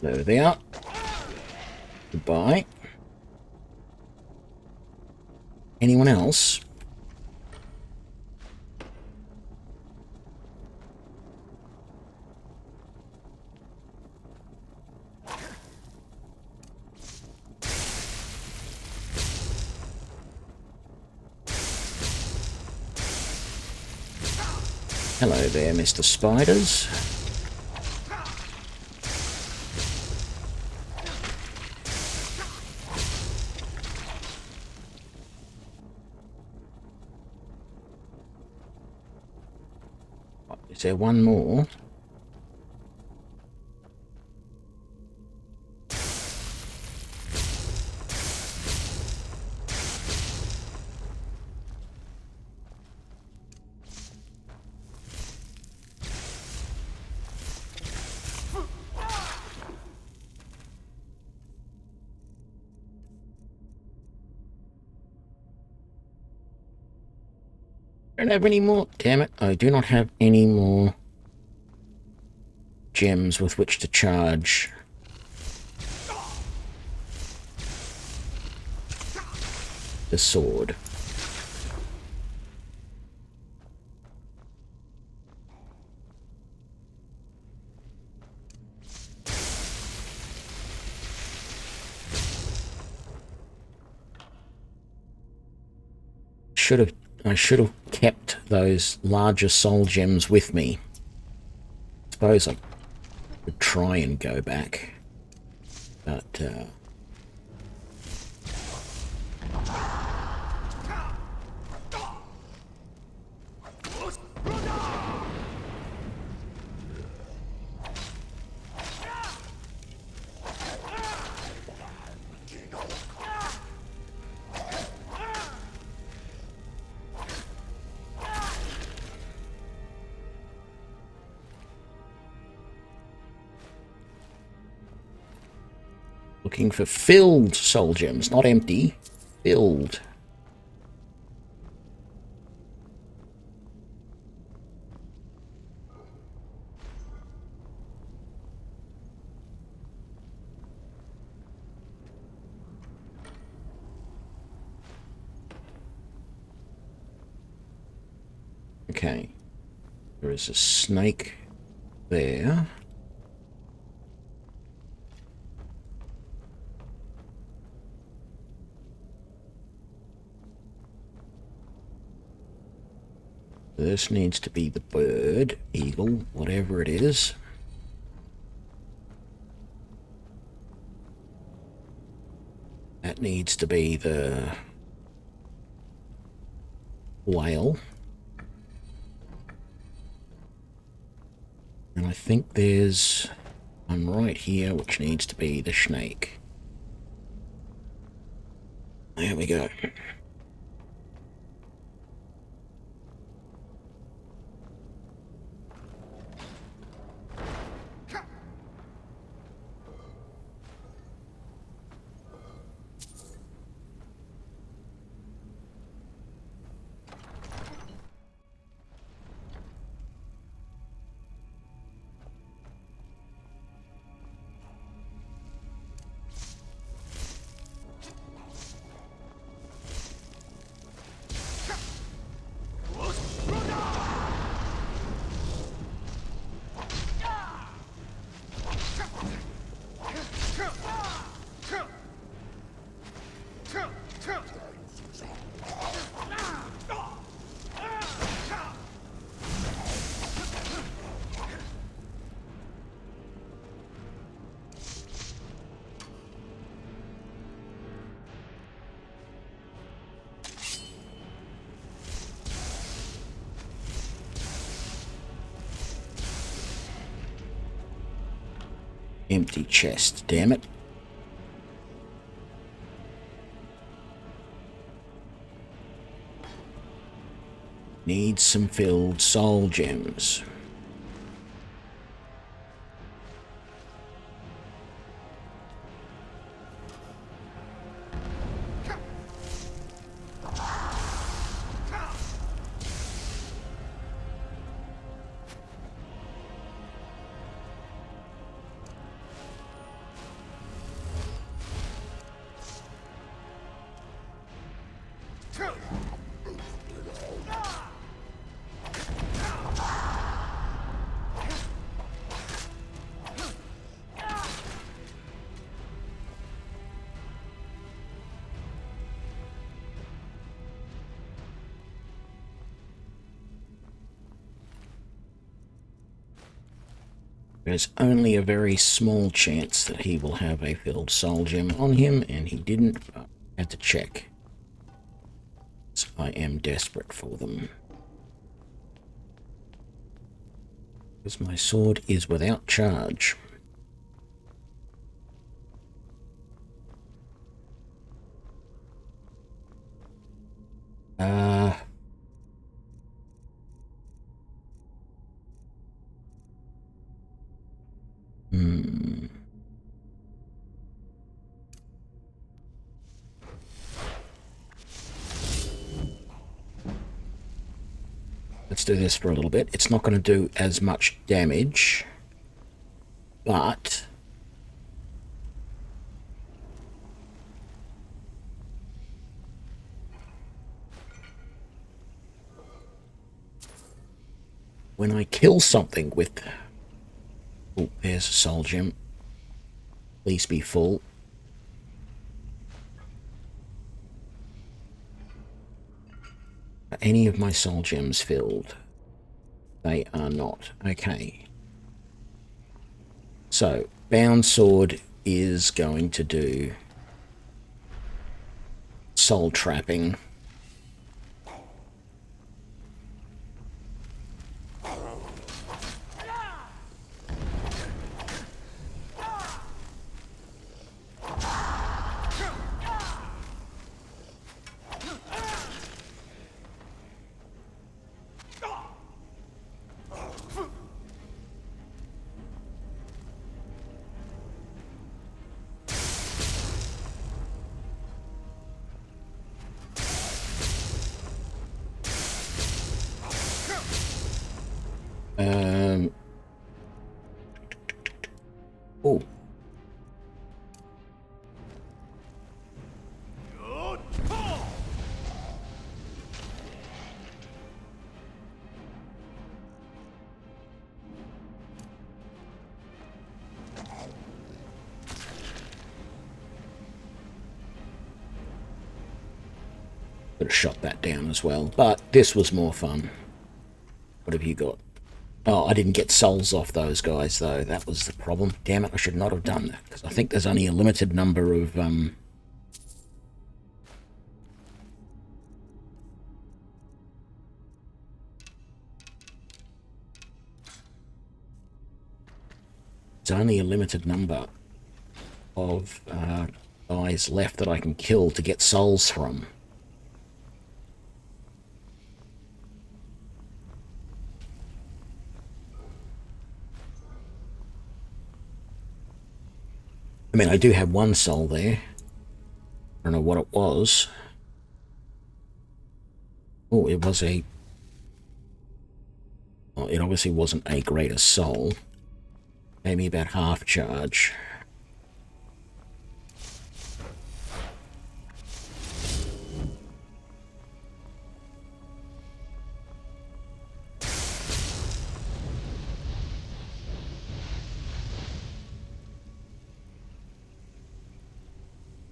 There they are. Goodbye. Anyone else? Hello there, Mr. Spiders. Is there one more? I don't have any more. Damn it, I do not have any more gems with which to charge the sword. I should have kept those larger soul gems with me. I suppose I could try and go back, but Looking for filled soul gems, not empty. Filled. Okay. There is a snake there. This needs to be the bird, eagle, whatever it is. That needs to be the whale. And I think there's one right here which needs to be the snake. There we go. Empty chest, damn it. Need some filled soul gems. There's only a very small chance that he will have a filled soul gem on him, and he didn't. I had to check. So I am desperate for them. Because my sword is without charge. Let's do this for a little bit. It's not going to do as much damage, but when I kill something with... Oh, there's a soul gem. Please be full. Are any of my soul gems filled? They are not. Okay. So, bound sword is going to do soul trapping. Oh. Could have shot that down as well, but this was more fun. What have you got? Oh, I didn't get souls off those guys, though. That was the problem. Damn it, I should not have done that, because I think there's only a limited number of... It's only a limited number of guys left that I can kill to get souls from. I mean, I do have one soul there. I don't know what it was. Oh, it was a... Well, it obviously wasn't a greater soul. Gave me about half charge.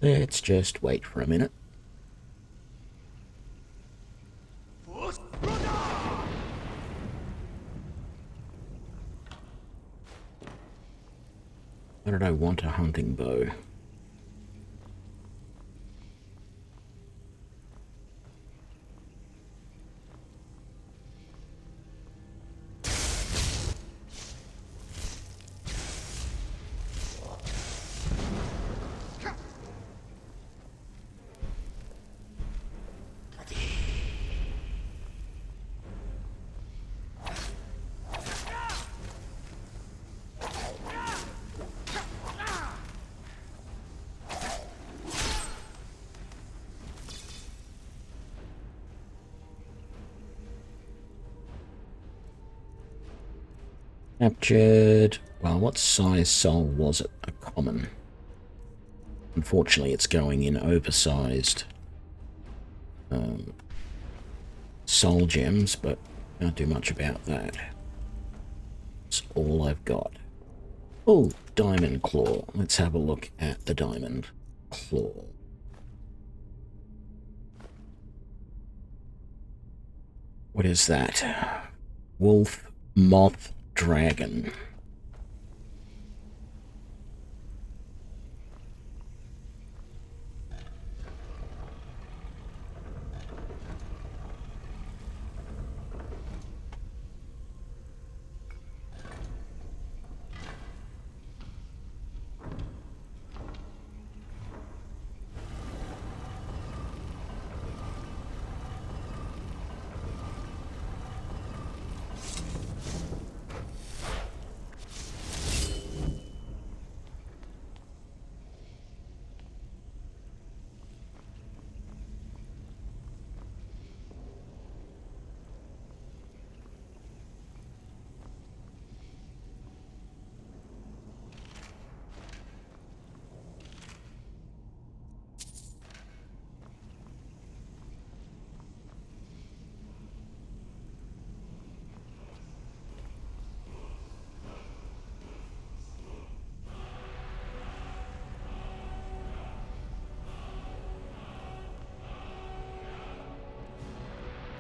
Let's just wait for a minute. Why did I want a hunting bow? Captured... Well, what size soul was it? A common. Unfortunately, it's going in oversized soul gems, but can't do much about that. That's all I've got. Oh, diamond claw. Let's have a look at the diamond claw. What is that? Wolf, moth, dragon.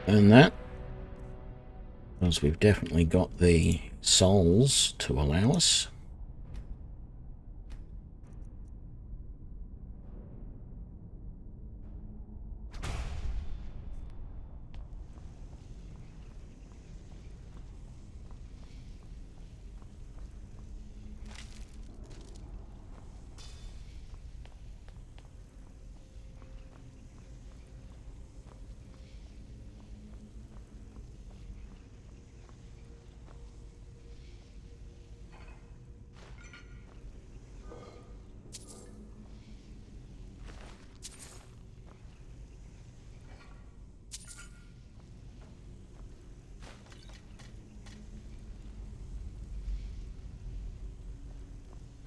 And that, because we've definitely got the souls to allow us.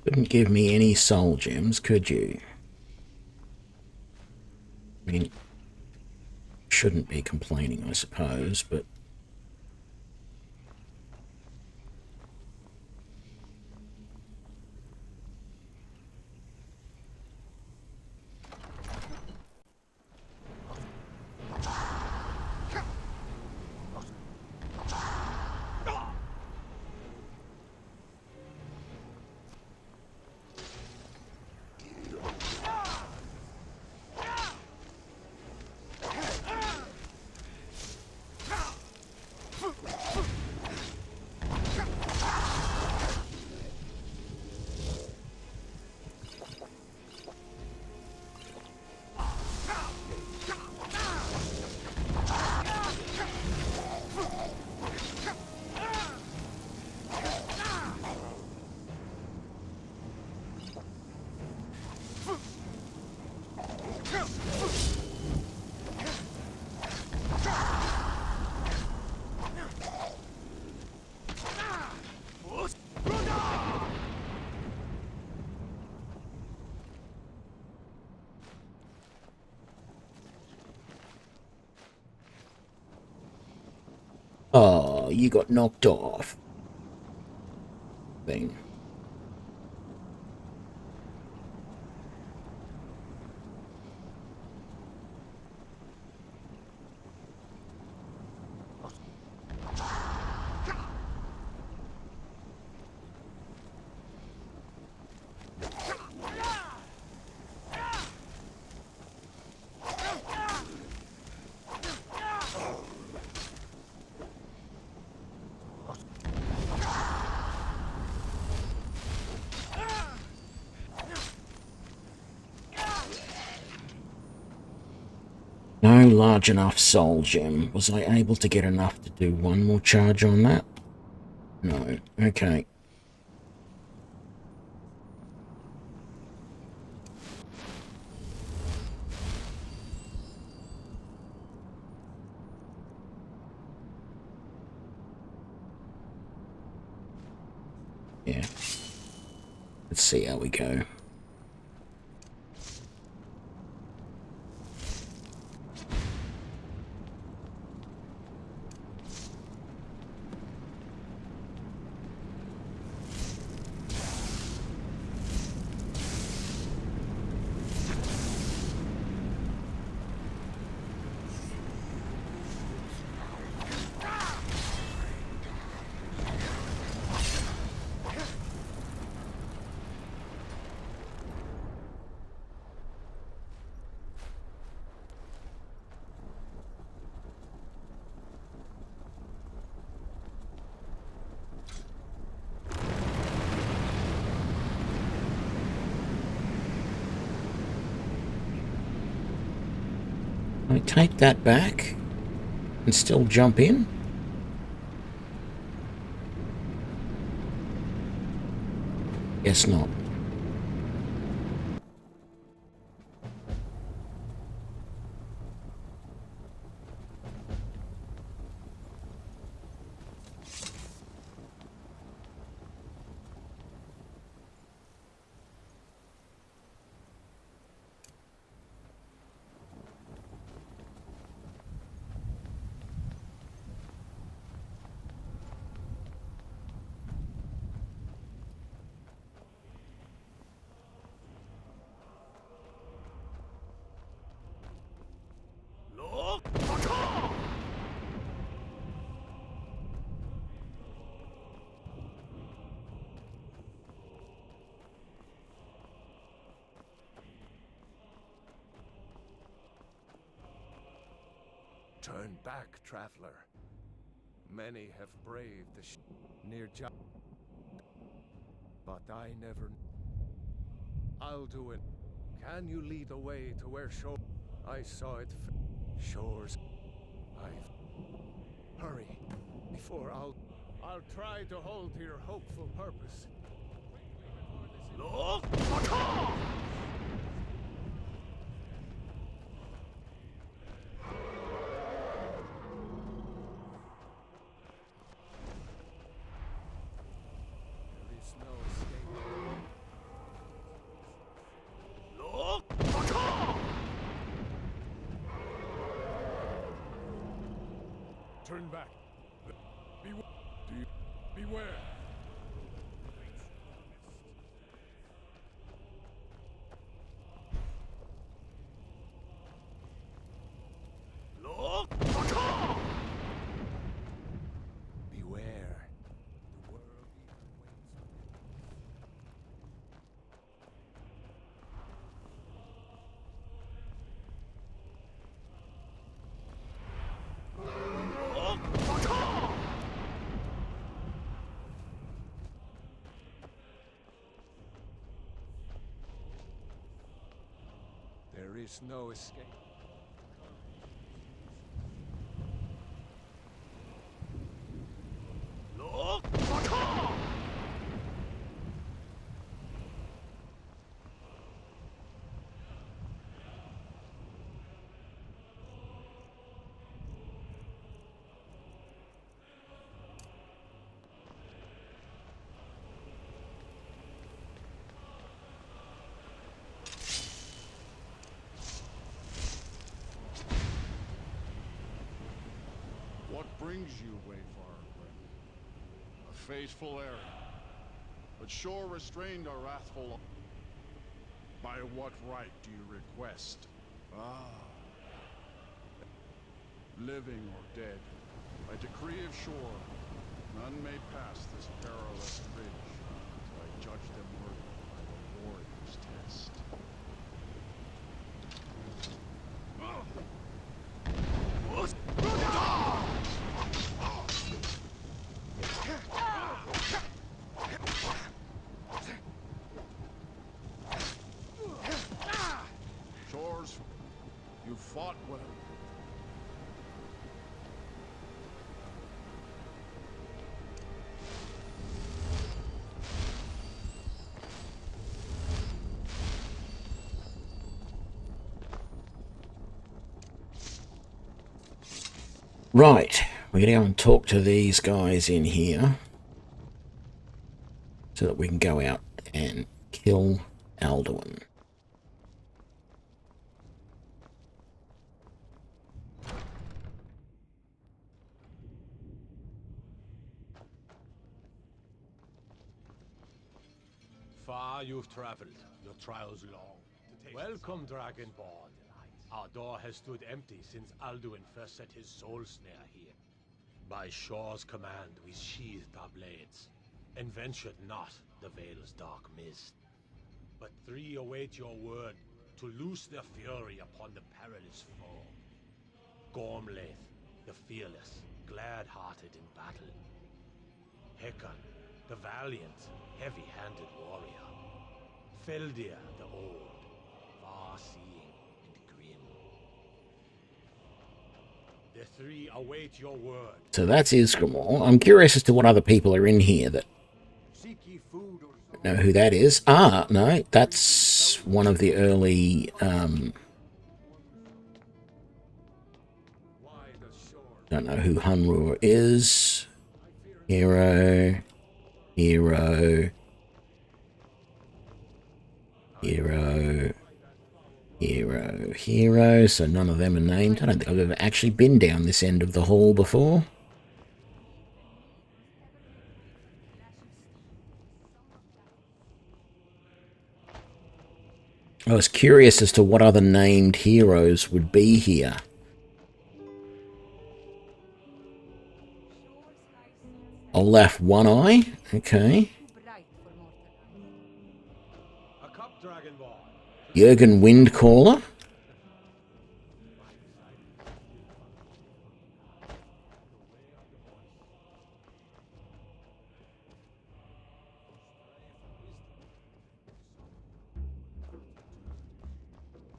Couldn't give me any soul gems, could you? I mean, shouldn't be complaining, I suppose, but... Oh, you got knocked off. Thing. No large enough soul gem. Was I able to get enough to do one more charge on that? No. Okay. Yeah. Let's see how we go. I take that back and still jump in? Guess not. Turn back, traveler. Many have braved the near but I never. I'll do it. Can you lead the way to where shore? I saw it. Shores. Hurry, before I'll try to hold to your hopeful purpose. Look! There is no escape. Turn back. Beware. Beware. The world even waits. There is no escape. What brings you, Wayfarer? A faithful errand, but sure restrained our wrathful. By what right do you request? Living or dead, by decree of shore, none may pass this perilous bridge until I judge them worthy by the warrior's test. Shores, you fought well. Right, we're going to go and talk to these guys in here so that we can go out and kill Alduin. Far you've traveled, your trials long. Welcome, Dragonborn. Our door has stood empty since Alduin first set his soul snare here. By Shor's command, we sheathed our blades, and ventured not the Vale's dark mist. But three await your word to loose their fury upon the perilous foe. Gormlaith, the fearless, glad-hearted in battle. Hekon, the valiant, heavy-handed warrior. Feldir, the old, far-seeing and grim. The three await your word. So that's Isgramor. I'm curious as to what other people are in here that know who that is. Ah, no, that's one of the early don't know who Hunrur is. Hero. Hero. Hero. Hero. Hero. So none of them are named. I don't think I've ever actually been down this end of the hall before. I was curious as to what other named heroes would be here. Olaf One Eye? Okay. A cup, Dragonborn. Jürgen Windcaller?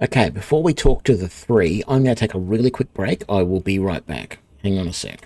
Okay, before we talk to the three, I'm going to take a really quick break. I will be right back. Hang on a sec.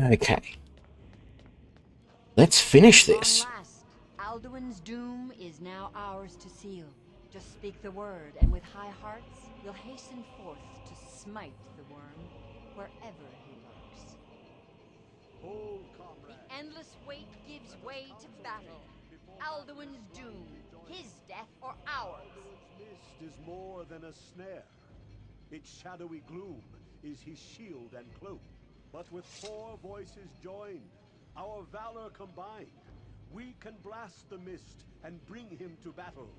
Okay. Let's finish Long this. last, Alduin's doom is now ours to seal. Just speak the word, and with high hearts, you'll hasten forth to smite the worm wherever he lurks. Hold, comrade. The endless wait gives way to battle. Alduin's doom, his death or ours. Alduin's mist is more than a snare. Its shadowy gloom is his shield and cloak. But with 4 voices joined, our valor combined, we can blast the mist and bring him to battle.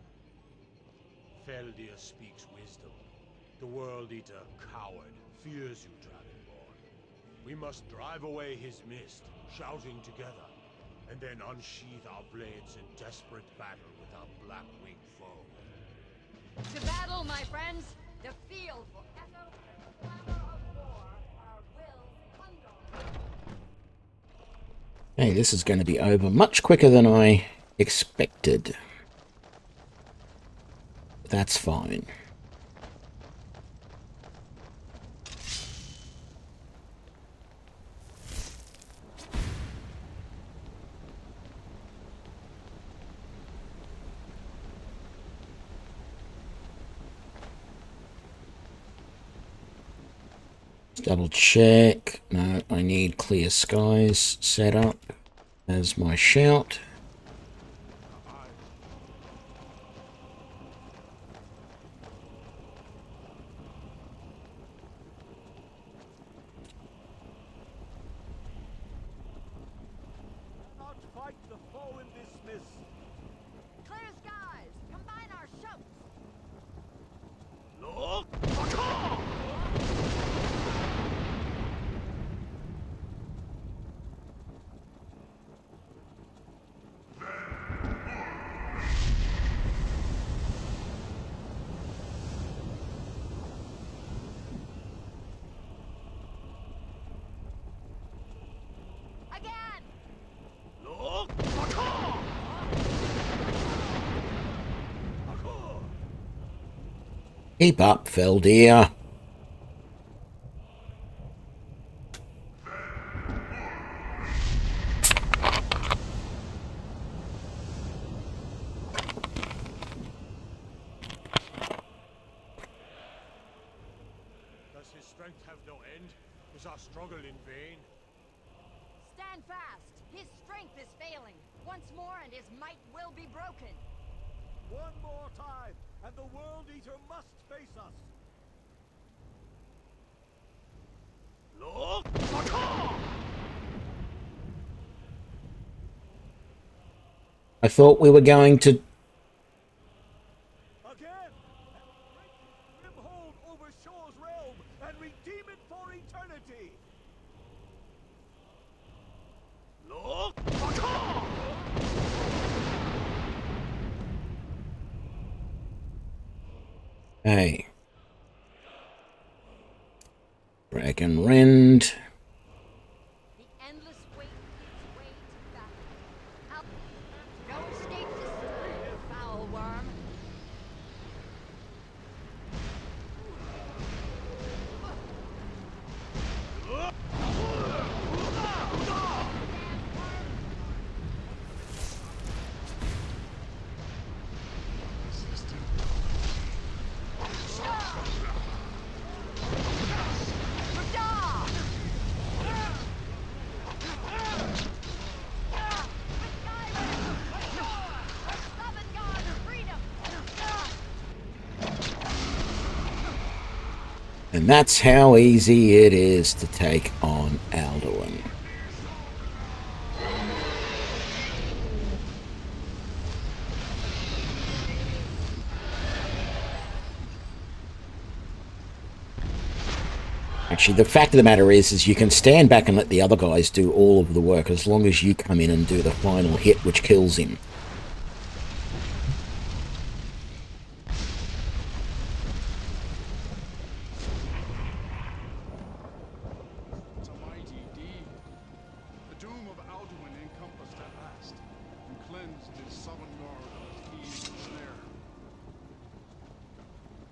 Feldir speaks wisdom. The World Eater, coward, fears you, Dragonborn. We must drive away his mist, shouting together, and then unsheath our blades in desperate battle with our black-winged foe. To battle, my friends! The field will echo the clamor of war. Our will thunder. Hey, this is going to be over much quicker than I expected. That's fine. Double check. No, I need clear skies set up as my shout. Not fight the foe in this mist. Clear skies! Combine our shouts! Again! Keep up, Feldir. Does his strength have no end? Is our struggle in vain? Stand fast! His strength is failing. Once more and his might will be broken. One more time, and the World Eater must face us. I thought we were going to... Again! Break grim hold over Shore's realm and redeem it for eternity! Hey. Dragon Rend. The endless wait gives way to battle. No escape this foul worm. And that's how easy it is to take on Alduin. Actually, the fact of the matter is you can stand back and let the other guys do all of the work as long as you come in and do the final hit which kills him. It's a mighty deed. The doom of Alduin encompassed at last, and cleansed his Sovngarde of its thieves and snare.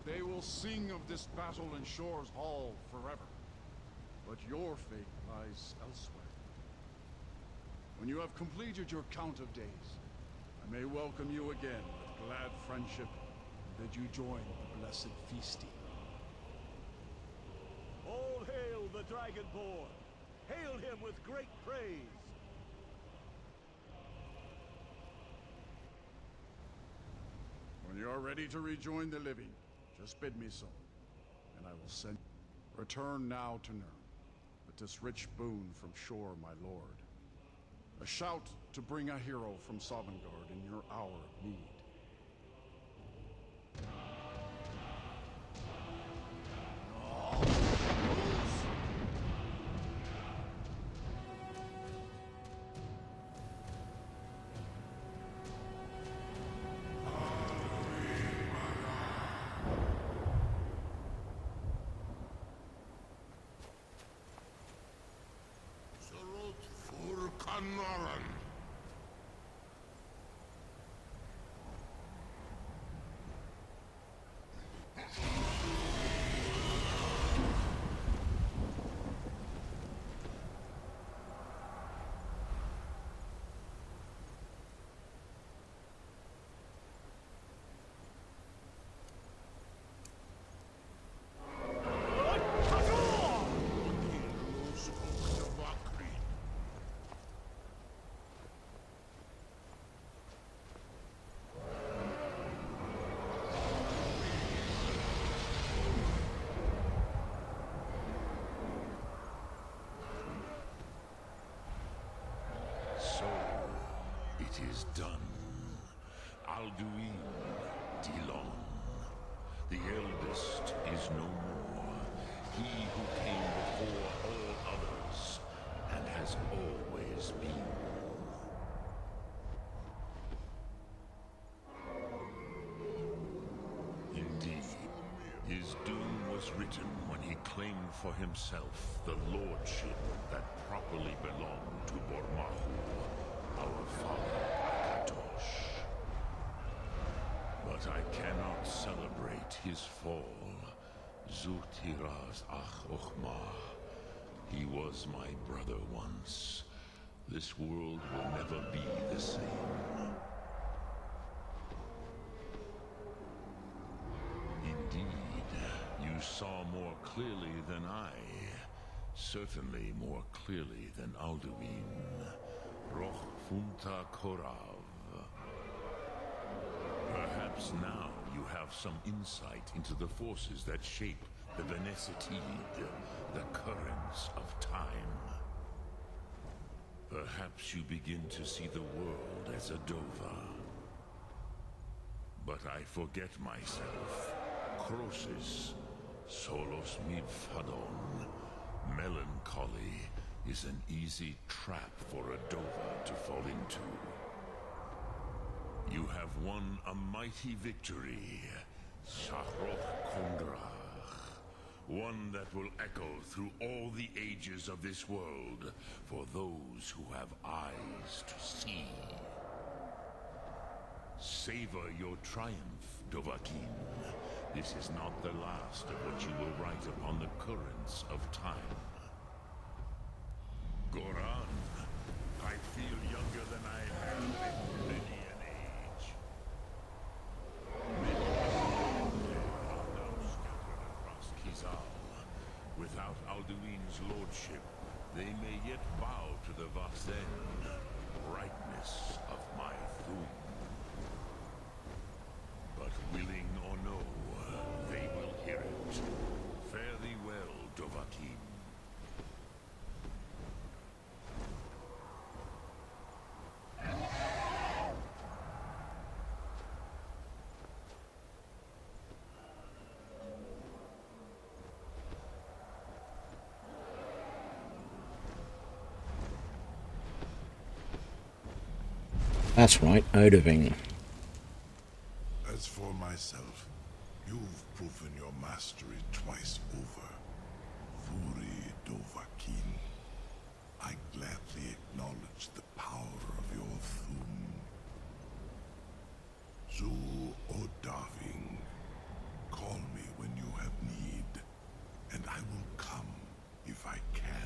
They will sing of this battle in Shore's Hall forever. But but your fate lies elsewhere. When you have completed your count of days, I may welcome you again with glad friendship and bid you join the blessed feasting. All hail the Dragonborn! Hail him with great praise! When you are ready to rejoin the living, just bid me so, and I will send. Return now to Nirn, with this rich boon from shore, my lord. A shout to bring a hero from Sovngarde in your hour of need. It is done. Alduin Dilon. The eldest is no more. He who came before all others and has always been. Indeed, his doom was written when he claimed for himself the lordship that properly belonged to Bormahu, our father Akatosh. But I cannot celebrate his fall. Zutiraz Ach Ochmah. He was my brother once. This world will never be the same. Indeed, you saw more clearly than I. Certainly more clearly than Alduin. Roch Funta Korav. Perhaps now you have some insight into the forces that shape the Benesitid, the currents of time. Perhaps you begin to see the world as a Dova. But I forget myself. Crosis, Solos Midfadon. Melancholy is an easy trap for a Dova to fall into. You have won a mighty victory, Shahroch Kondrach. One that will echo through all the ages of this world for those who have eyes to see. Savor your triumph, Dovahkiin. This is not the last of what you will write upon the currents of time. Goran, I feel younger than I have been many an age. Many are now scattered across Kizal. Without Alduin's lordship, they may yet bow to the Vasen, brightness of my Thum. But willing or no, they will hear it. Fare thee well, Dovahkiin. That's right, Odoving. As for myself, you've proven your mastery twice over. Furi Dovahkiin, I gladly acknowledge the power of your Thum. Zu Odaving, call me when you have need, and I will come if I can.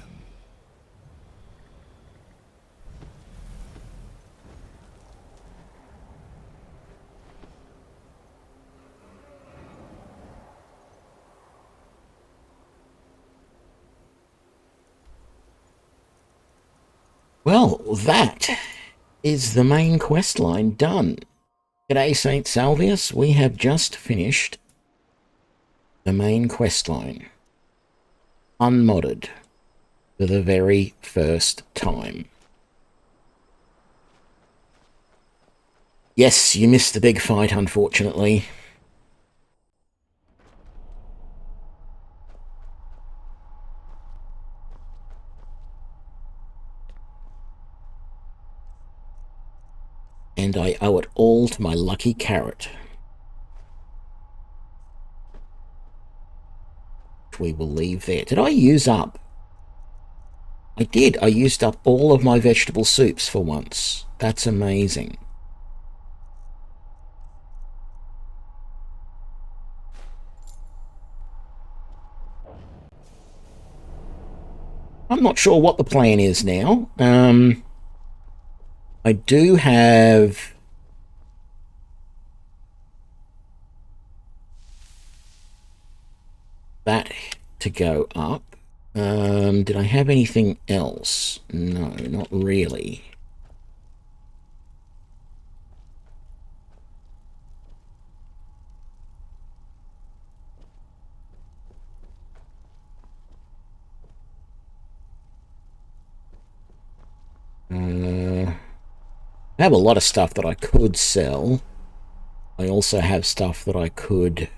Well, that is the main quest line done. G'day, St. Salvius. We have just finished the main quest line. Unmodded. For the very first time. Yes, you missed the big fight, unfortunately. And I owe it all to my lucky carrot. We will leave there. Did I use up? I did. I used up all of my vegetable soups for once. That's amazing. I'm not sure what the plan is now. I do have that to go up. Did I have anything else? No, not really. I have a lot of stuff that I could sell. I also have stuff that I could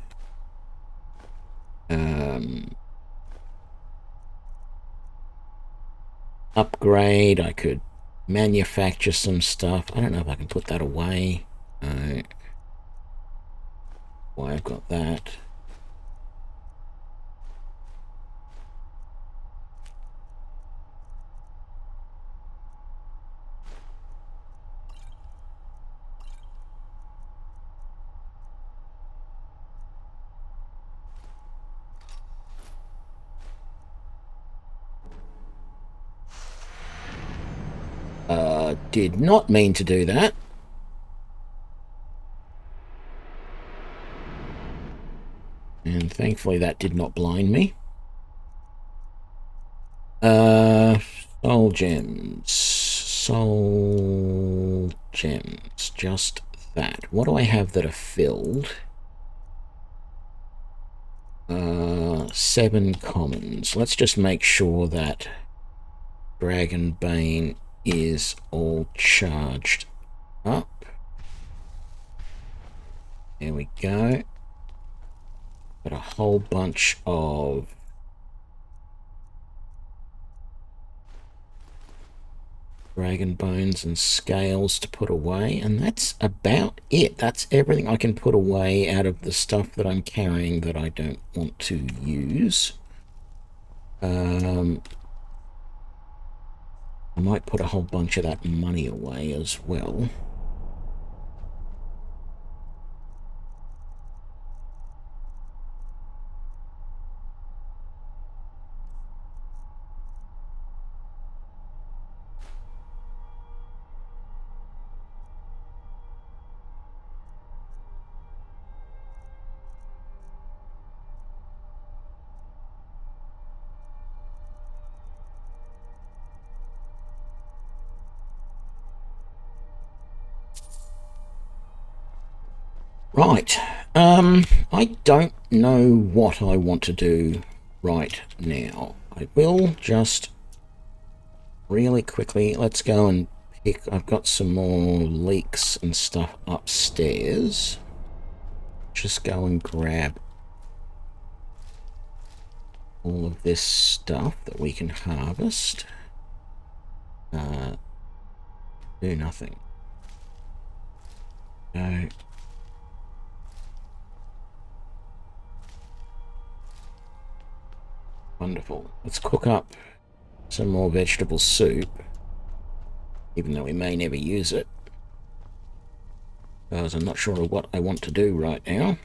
upgrade. I could manufacture some stuff. I don't know if I can put that away. Why I've got that. Did not mean to do that. And thankfully that did not blind me. Soul gems. Soul gems. Just that. What do I have that are filled? 7 commons. Let's just make sure that Dragonbane is all charged up. There we go. Got a whole bunch of dragon bones and scales to put away, and that's about it. That's everything I can put away out of the stuff that I'm carrying that I don't want to use. I might put a whole bunch of that money away as well. Right, I don't know what I want to do right now. I will just really quickly, let's go and pick, I've got some more leeks and stuff upstairs. Just go and grab all of this stuff that we can harvest. Do nothing. Go. Wonderful. Let's cook up some more vegetable soup, even though we may never use it, because I'm not sure of what I want to do right now.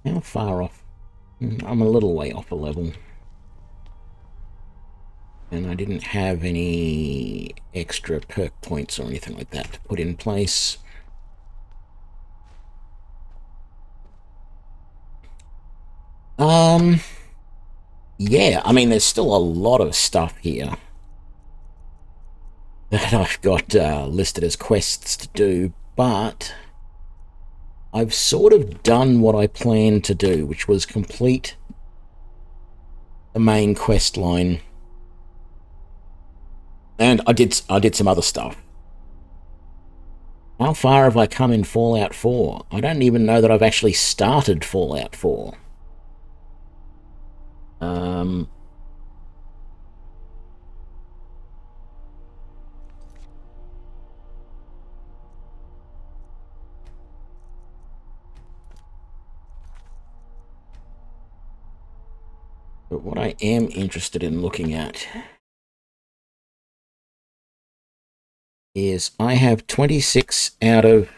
How far off? I'm a little way off a level. And I didn't have any extra perk points or anything like that to put in place. Yeah, I mean, there's still a lot of stuff here that I've got listed as quests to do, but I've sort of done what I planned to do, which was complete the main quest line. And I did some other stuff. How far have I come in Fallout 4? I don't even know that I've actually started Fallout 4. But what I am interested in looking at is I have 26 out of...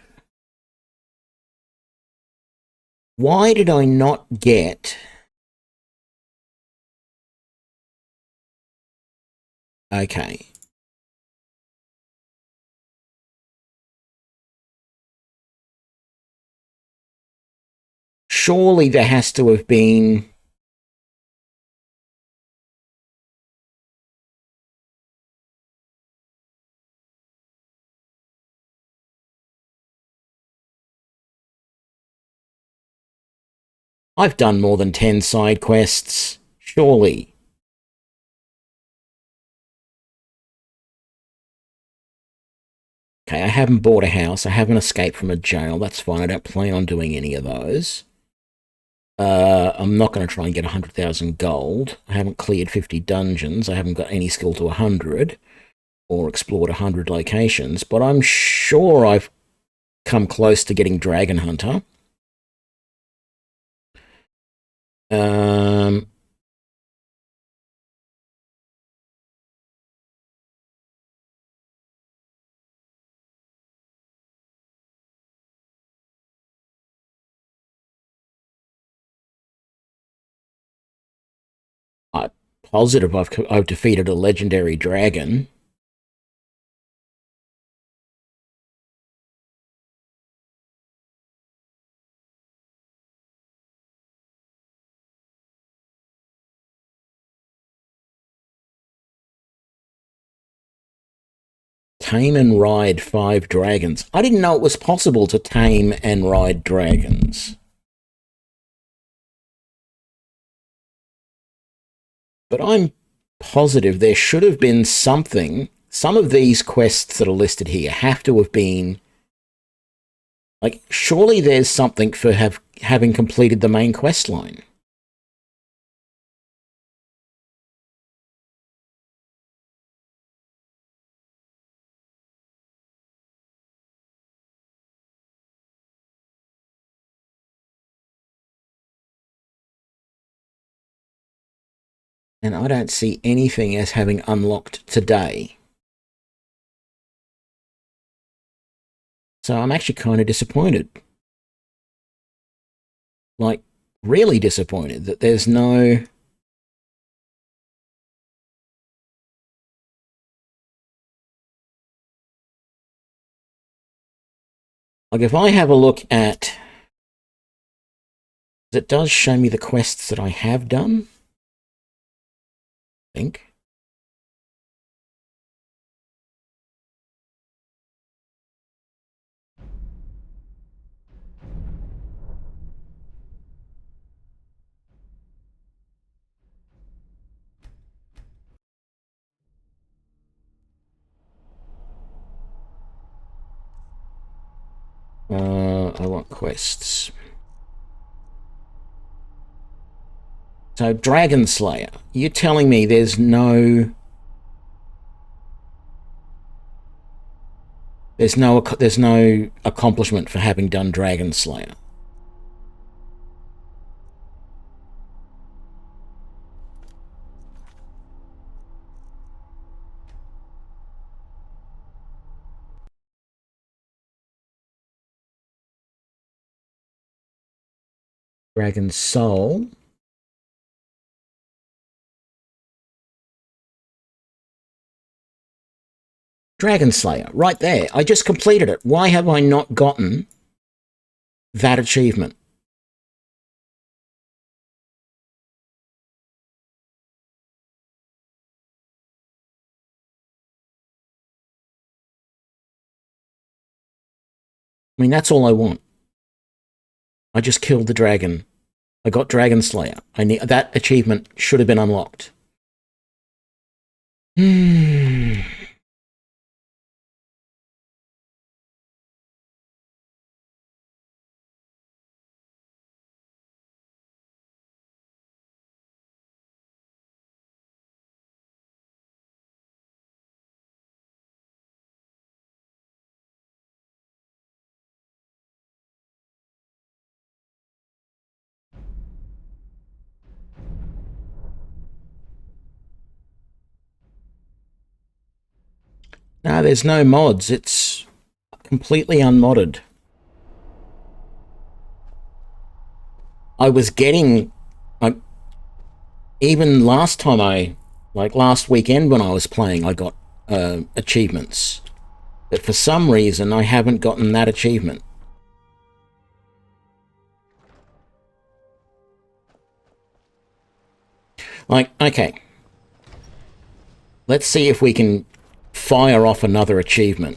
Why did I not get... Okay. Surely there has to have been... I've done more than 10 side quests. Surely. Okay, I haven't bought a house. I haven't escaped from a jail. That's fine. I don't plan on doing any of those. I'm not going to try and get 100,000 gold. I haven't cleared 50 dungeons. I haven't got any skill to 100 or explored 100 locations, but I'm sure I've come close to getting Dragon Hunter. I'm positive I've defeated a legendary dragon. Tame and ride 5 dragons. I didn't know it was possible to tame and ride dragons. But I'm positive there should have been something. Some of these quests that are listed here have to have been... Like, surely there's something for having completed the main quest line. And I don't see anything as having unlocked today. So I'm actually kind of disappointed. Like, really disappointed that there's no... Like, if I have a look at... It does show me the quests that I have done. I think. I want quests. So, Dragon Slayer. You're telling me there's no... There's no accomplishment for having done Dragon Slayer. Dragon Soul. Dragon Slayer, right there. I just completed it. Why have I not gotten that achievement? I mean, that's all I want. I just killed the dragon. I got Dragon Slayer. That achievement should have been unlocked. No, there's no mods. It's completely unmodded. I was getting... even last time last weekend when I was playing, I got achievements. But for some reason, I haven't gotten that achievement. Okay. Let's see if we can fire off another achievement.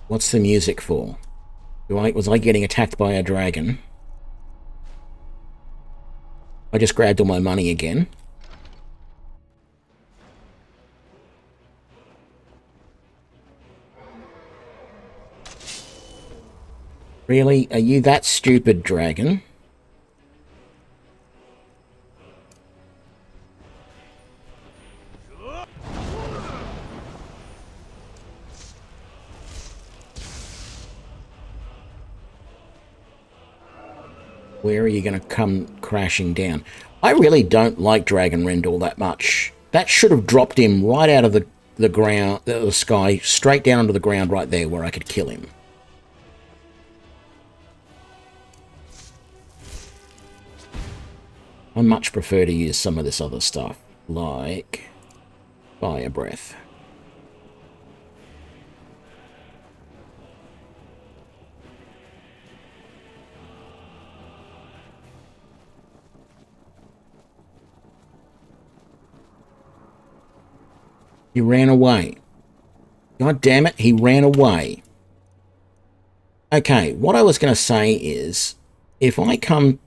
What's the music for? Was I getting attacked by a dragon? I just grabbed all my money again. Really? Are you that stupid, dragon? Where are you going to come crashing down? I really don't like Dragon Rend all that much. That should have dropped him right out of the ground, the sky, straight down onto the ground right there where I could kill him. I much prefer to use some of this other stuff, like Fire Breath. He ran away. God damn it, he ran away. Okay, what I was going to say is, if I come...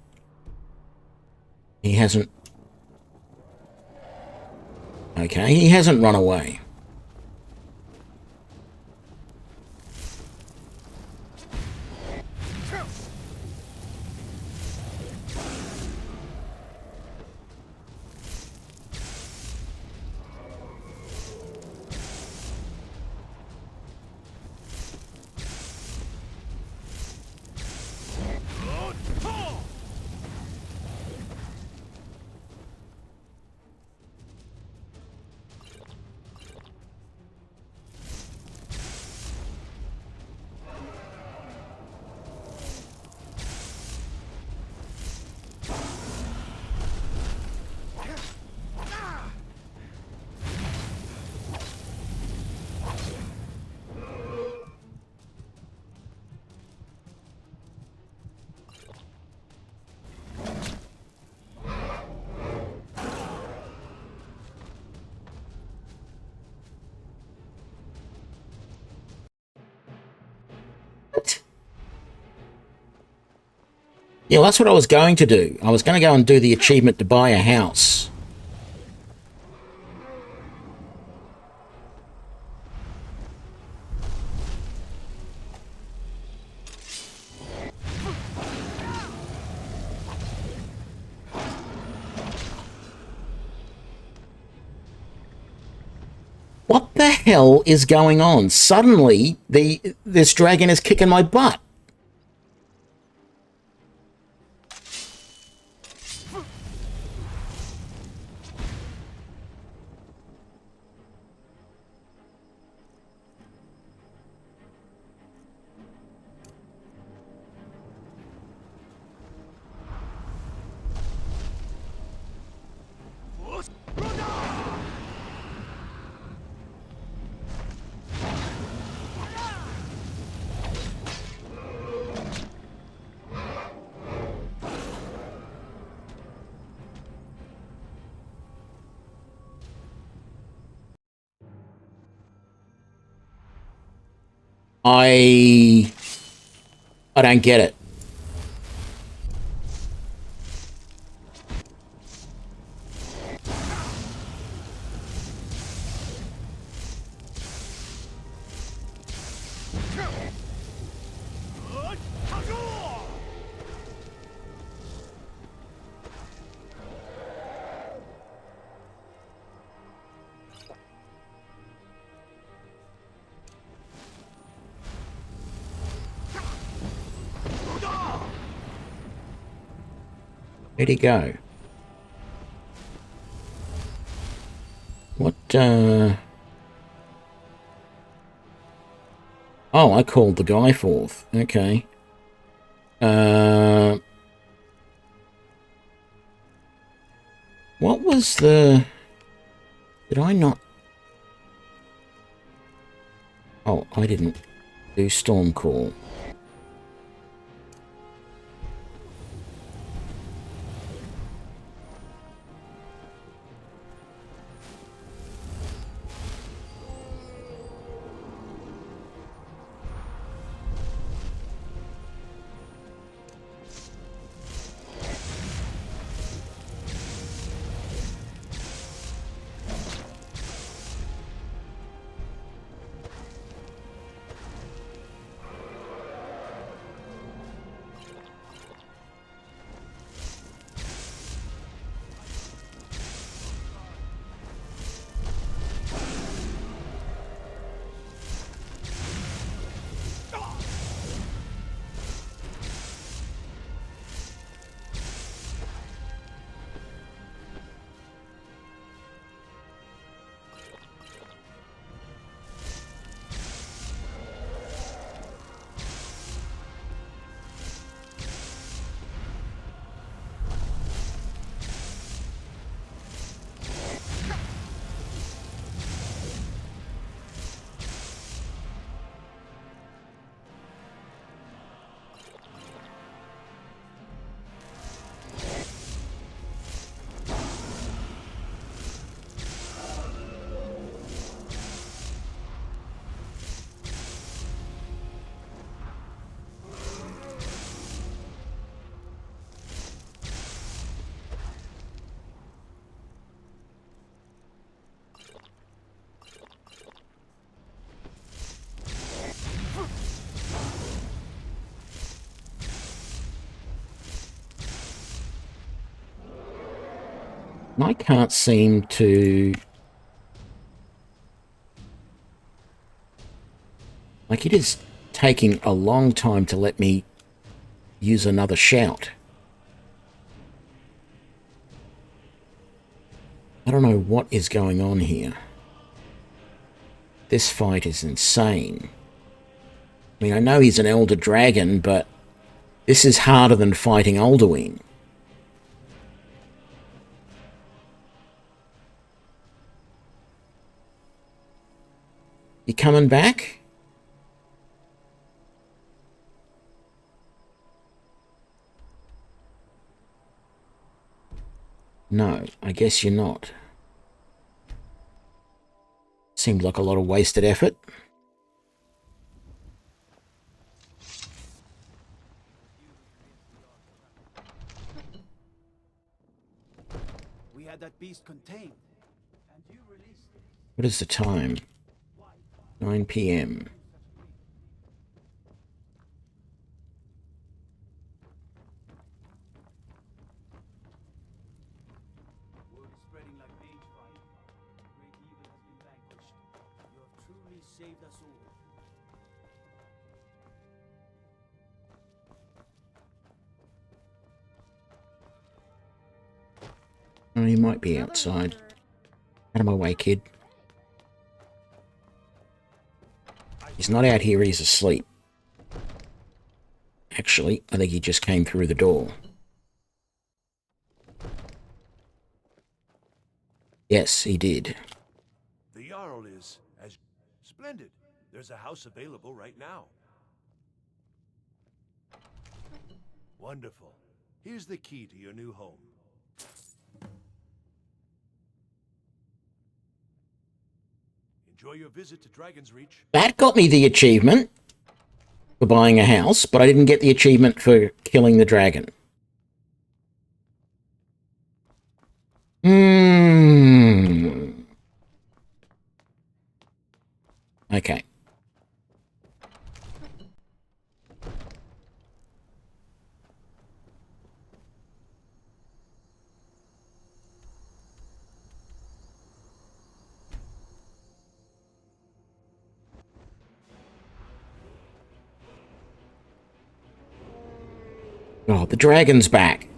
He hasn't... Okay, he hasn't run away. Yeah, well, that's what I was going to do. I was going to go and do the achievement to buy a house. What the hell is going on? Suddenly, this dragon is kicking my butt. I don't get it. Where'd he go? What, Oh, I called the guy forth. Okay. What was the... Did I not... Oh, I didn't do Storm Call. I can't seem to... Like, it is taking a long time to let me use another shout. I don't know what is going on here. This fight is insane. I mean, I know he's an Elder Dragon, but this is harder than fighting Alduin. You coming back? No, I guess you're not. Seemed like a lot of wasted effort. We had that beast contained, and you released it. What is the time? 9 p.m. Word is spreading like mage fire. Great evil has been vanquished. You have truly saved us all. Oh, he might be outside. Out of my way, kid. He's not out here, he's asleep. Actually, I think he just came through the door. Yes, he did. The Jarl is as splendid. There's a house available right now. Wonderful. Here's the key to your new home. Enjoy your visit to Dragon's Reach. That got me the achievement. for buying a house, but I didn't get the achievement for killing the dragon. Okay. Oh, the dragon's back.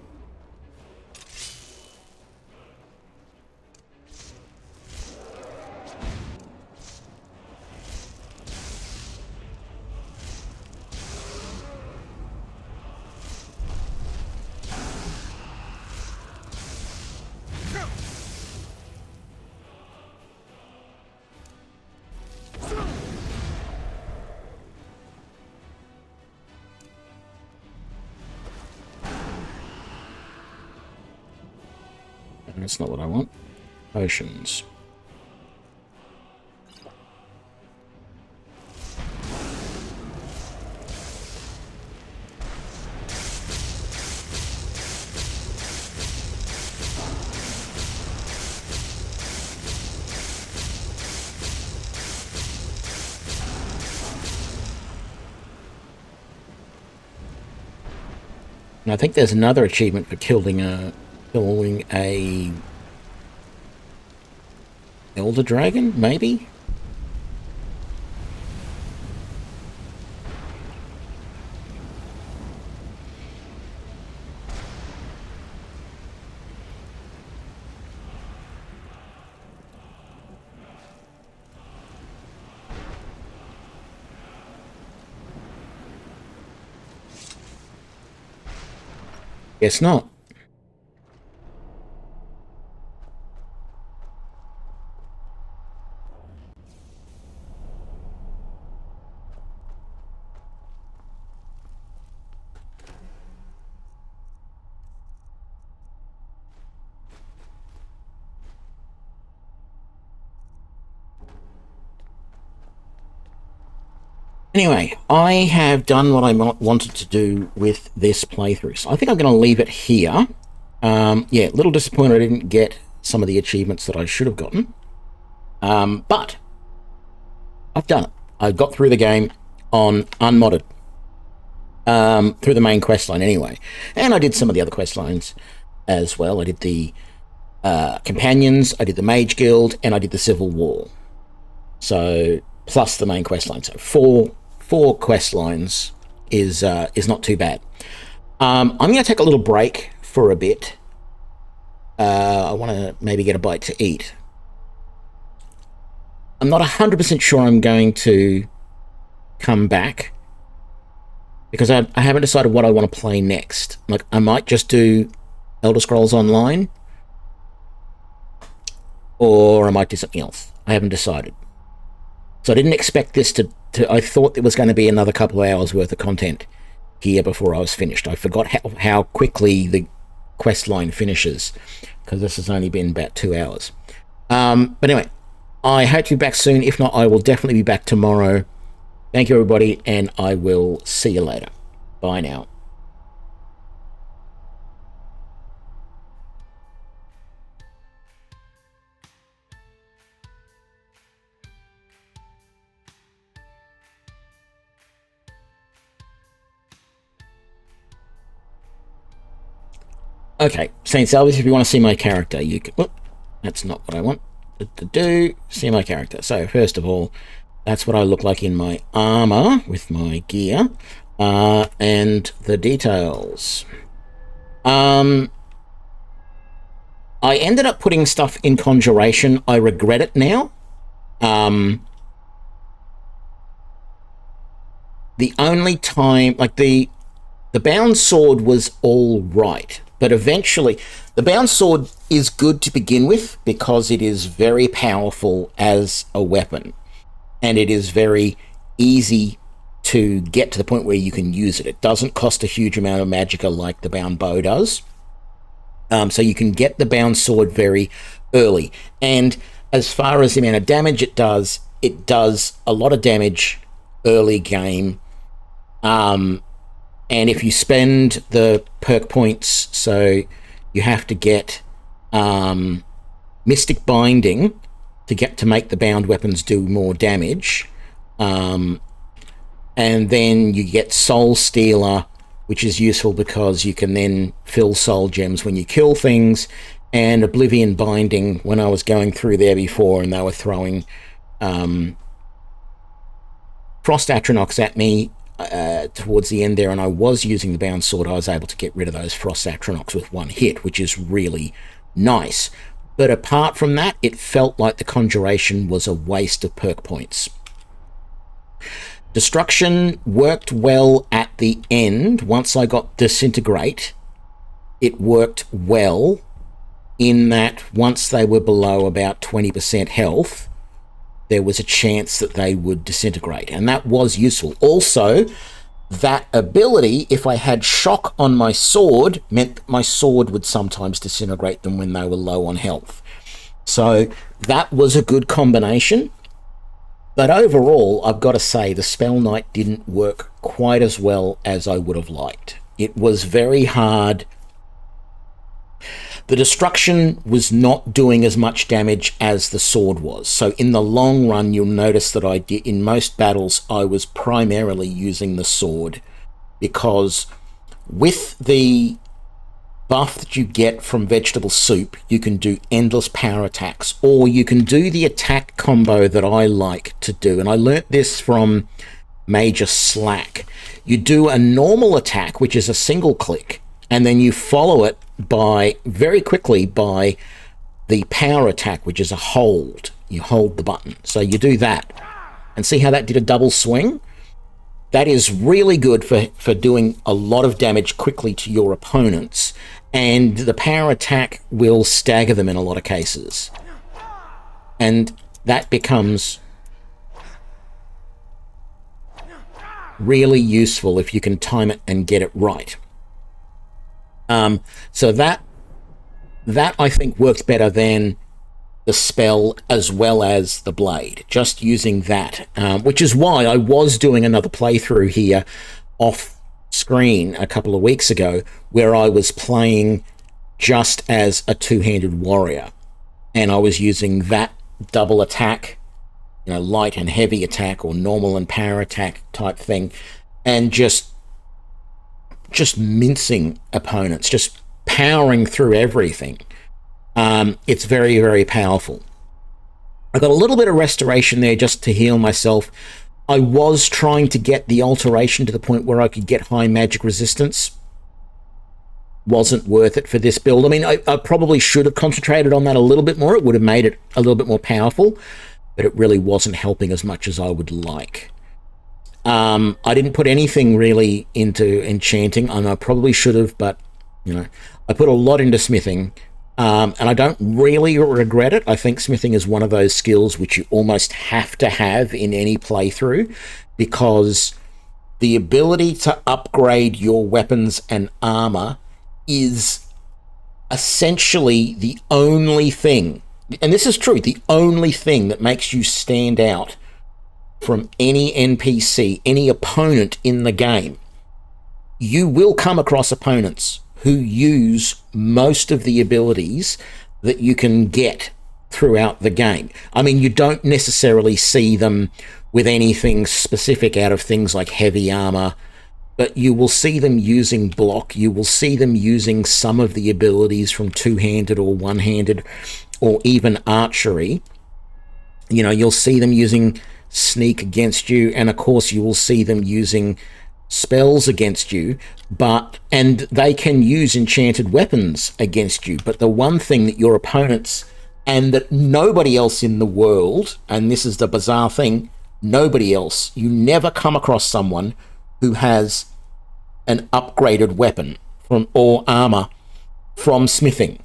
That's not what I want. Potions. And I think there's another achievement for killing a elder dragon, maybe? Guess not. Anyway, I have done what I wanted to do with this playthrough, so I think I'm going to leave it here. Yeah, a little disappointed I didn't get some of the achievements that I should have gotten. But I've done it. I got through the game on Unmodded. Through the main quest line anyway. And I did some of the other quest lines as well. I did the Companions, I did the Mage Guild, and I did the Civil War. So, plus the main quest line. So four quest lines is not too bad. I'm going to take a little break for a bit. I want to maybe get a bite to eat. I'm not 100% sure I'm going to come back because I haven't decided what I want to play next. Like, I might just do Elder Scrolls Online, or I might do something else. I haven't decided. So I didn't expect this to I thought there was going to be another couple of hours worth of content here before I was finished. I forgot how quickly the quest line finishes, because this has only been about 2 hours. But anyway, I hope to be back soon. If not, I will definitely be back tomorrow. Thank you, everybody, and I will see you later. Bye now. Okay, Saint Salvage, if you want to see my character, you can... Whoop, that's not what I want to do. See my character. So, first of all, that's what I look like in my armor with my gear. And the details. I ended up putting stuff in Conjuration. I regret it now. The only time... Like, the Bound Sword was all right. But eventually, the Bound Sword is good to begin with because it is very powerful as a weapon. And it is very easy to get to the point where you can use it. It doesn't cost a huge amount of magicka like the Bound Bow does. So you can get the Bound Sword very early. And as far as the amount of damage it does a lot of damage early game. And if you spend the perk points, so you have to get Mystic Binding to make the bound weapons do more damage. And then you get Soul Stealer, which is useful because you can then fill soul gems when you kill things, and Oblivion Binding when I was going through there before and they were throwing Frost Atronachs at me towards the end there, and I was using the bound sword. I was able to get rid of those Frost Atronachs with one hit, which is really nice. But apart from that, it felt like the Conjuration was a waste of perk points. Destruction worked well at the end. Once I got Disintegrate, it worked well in that once they were below about 20% health, there was a chance that they would disintegrate, and that was useful. Also, that ability, if I had shock on my sword, meant that my sword would sometimes disintegrate them when they were low on health. So that was a good combination. But overall, I've got to say, the SpellKnight didn't work quite as well as I would have liked. It was very hard. The destruction was not doing as much damage as the sword was. So in the long run, you'll notice that in most battles, I was primarily using the sword, because with the buff that you get from vegetable soup, you can do endless power attacks, or you can do the attack combo that I like to do. And I learnt this from Major Slack. You do a normal attack, which is a single click, and then you follow it very quickly by the power attack, which is a hold. You hold the button. So you do that. And see how that did a double swing? That is really good for doing a lot of damage quickly to your opponents. And the power attack will stagger them in a lot of cases. And that becomes really useful if you can time it and get it right. So that I think worked better than the spell as well as the blade, just using that, which is why I was doing another playthrough here off screen a couple of weeks ago, where I was playing just as a two-handed warrior, and I was using that double attack, light and heavy attack, or normal and power attack type thing, and just mincing opponents, just powering through everything. It's very, very powerful. I got a little bit of restoration there just to heal myself. I was trying to get the alteration to the point where I could get high magic resistance. Wasn't worth it for this build. I mean, I probably should have concentrated on that a little bit more. It would have made it a little bit more powerful, but it really wasn't helping as much as I would like. I didn't put anything really into enchanting, and I probably should have, but, I put a lot into smithing, and I don't really regret it. I think smithing is one of those skills which you almost have to have in any playthrough, because the ability to upgrade your weapons and armor is essentially the only thing, and this is true, the only thing that makes you stand out from any NPC, any opponent in the game. You will come across opponents who use most of the abilities that you can get throughout the game. I mean, you don't necessarily see them with anything specific out of things like heavy armor, but you will see them using block. You will see them using some of the abilities from two-handed or one-handed, or even archery. You'll see them using sneak against you, and of course you will see them using spells against you, and they can use enchanted weapons against you. But the one thing that your opponents, and that nobody else in the world, and this is the bizarre thing, nobody else, you never come across someone who has an upgraded weapon or armor from smithing.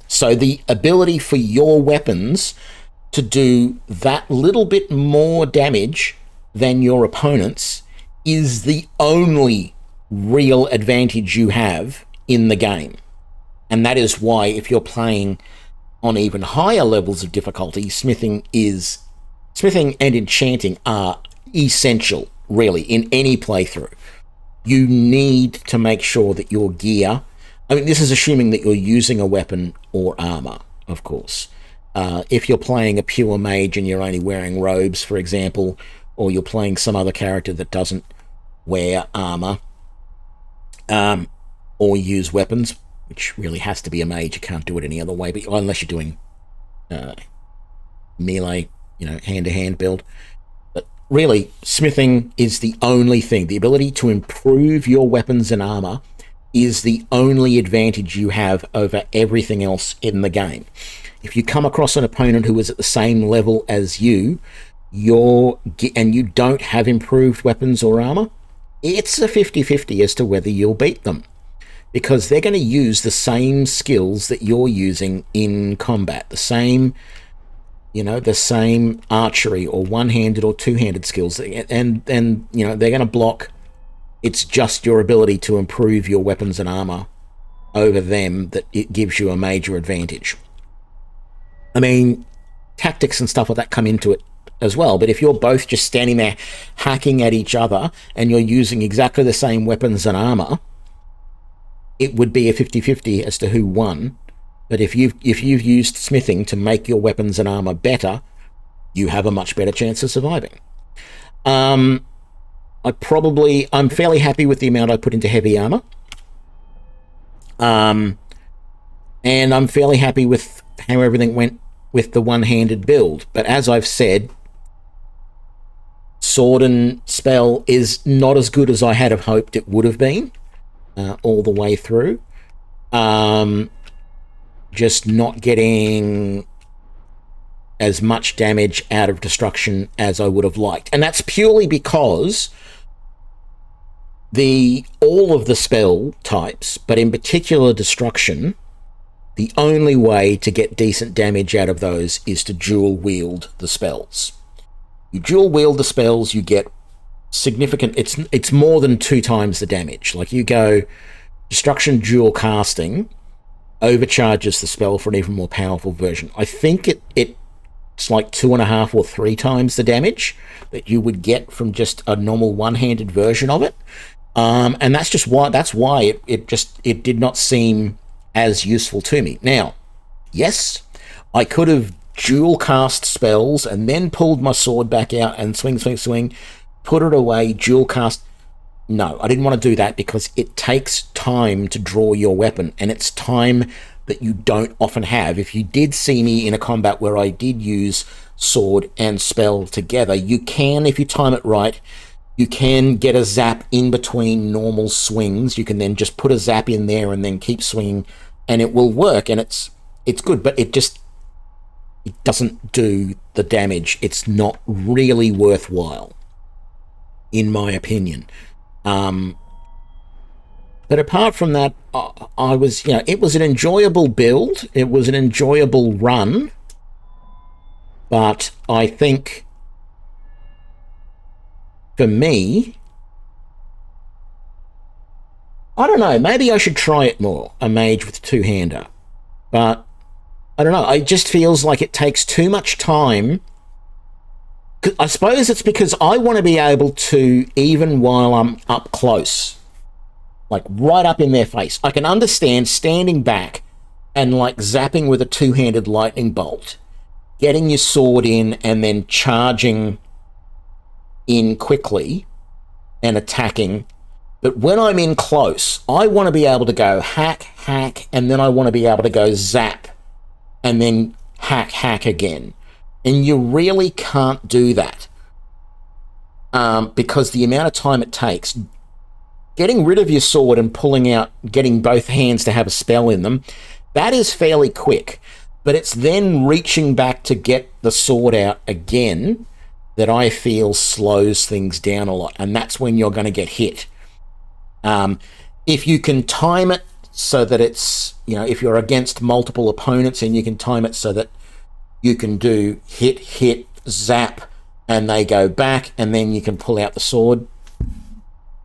So the ability for your weapons to do that little bit more damage than your opponents is the only real advantage you have in the game. And that is why, if you're playing on even higher levels of difficulty, smithing and enchanting are essential, really, in any playthrough. you need to make sure that your gear, I mean, this is assuming that you're using a weapon or armor, of course. If you're playing a pure mage and you're only wearing robes, for example, or you're playing some other character that doesn't wear armor or use weapons, which really has to be a mage, you can't do it any other way, but unless you're doing melee, hand-to-hand build. But really, smithing is the only thing. The ability to improve your weapons and armor is the only advantage you have over everything else in the game. If you come across an opponent who is at the same level as you, and you don't have improved weapons or armor, it's a 50-50 as to whether you'll beat them, because they're going to use the same skills that you're using in combat, the same archery or one-handed or two-handed skills, and they're going to block. It's just your ability to improve your weapons and armor over them that it gives you a major advantage. I mean, tactics and stuff like that come into it as well, but if you're both just standing there hacking at each other and you're using exactly the same weapons and armor, it would be a 50-50 as to who won. But if you've used smithing to make your weapons and armor better, you have a much better chance of surviving. I'm fairly happy with the amount I put into heavy armor. And I'm fairly happy with how everything went with the one-handed build. But as I've said, sword and spell is not as good as I had have hoped it would have been all the way through. Just not getting as much damage out of destruction as I would have liked. And that's purely because all of the spell types, but in particular destruction, the only way to get decent damage out of those is to dual wield the spells. You dual wield the spells, you get significant, it's more than 2 times the damage. Like, you go destruction dual casting overcharges the spell for an even more powerful version. I think it's like 2.5 or 3 times the damage that you would get from just a normal one-handed version of it. And that's why it did not seem as useful to me. Now, yes, I could have dual cast spells and then pulled my sword back out and swing, put it away, dual cast. No, I didn't want to do that because it takes time to draw your weapon, and it's time that you don't often have. If you did see me in a combat where I did use sword and spell together, you can, if you time it right, you can get a zap in between normal swings. You can then just put a zap in there and then keep swinging, and it will work, and it's good, but it doesn't do the damage. It's not really worthwhile, in my opinion. But apart from that, I was, it was an enjoyable build. It was an enjoyable run. But I think, for me, I don't know, maybe I should try it more, a mage with two-hander. But, I don't know, it just feels like it takes too much time. I suppose it's because I want to be able to, even while I'm up close, like right up in their face, I can understand standing back and like zapping with a two-handed lightning bolt, getting your sword in and then charging in quickly and attacking. But when I'm in close, I want to be able to go hack, hack, and then I want to be able to go zap and then hack, hack again. And you really can't do that because the amount of time it takes. Getting rid of your sword and pulling out, getting both hands to have a spell in them, that is fairly quick. But it's then reaching back to get the sword out again that I feel slows things down a lot. And that's when you're going to get hit. If you can time it so that it's, if you're against multiple opponents and you can time it so that you can do hit, zap, and they go back, and then you can pull out the sword.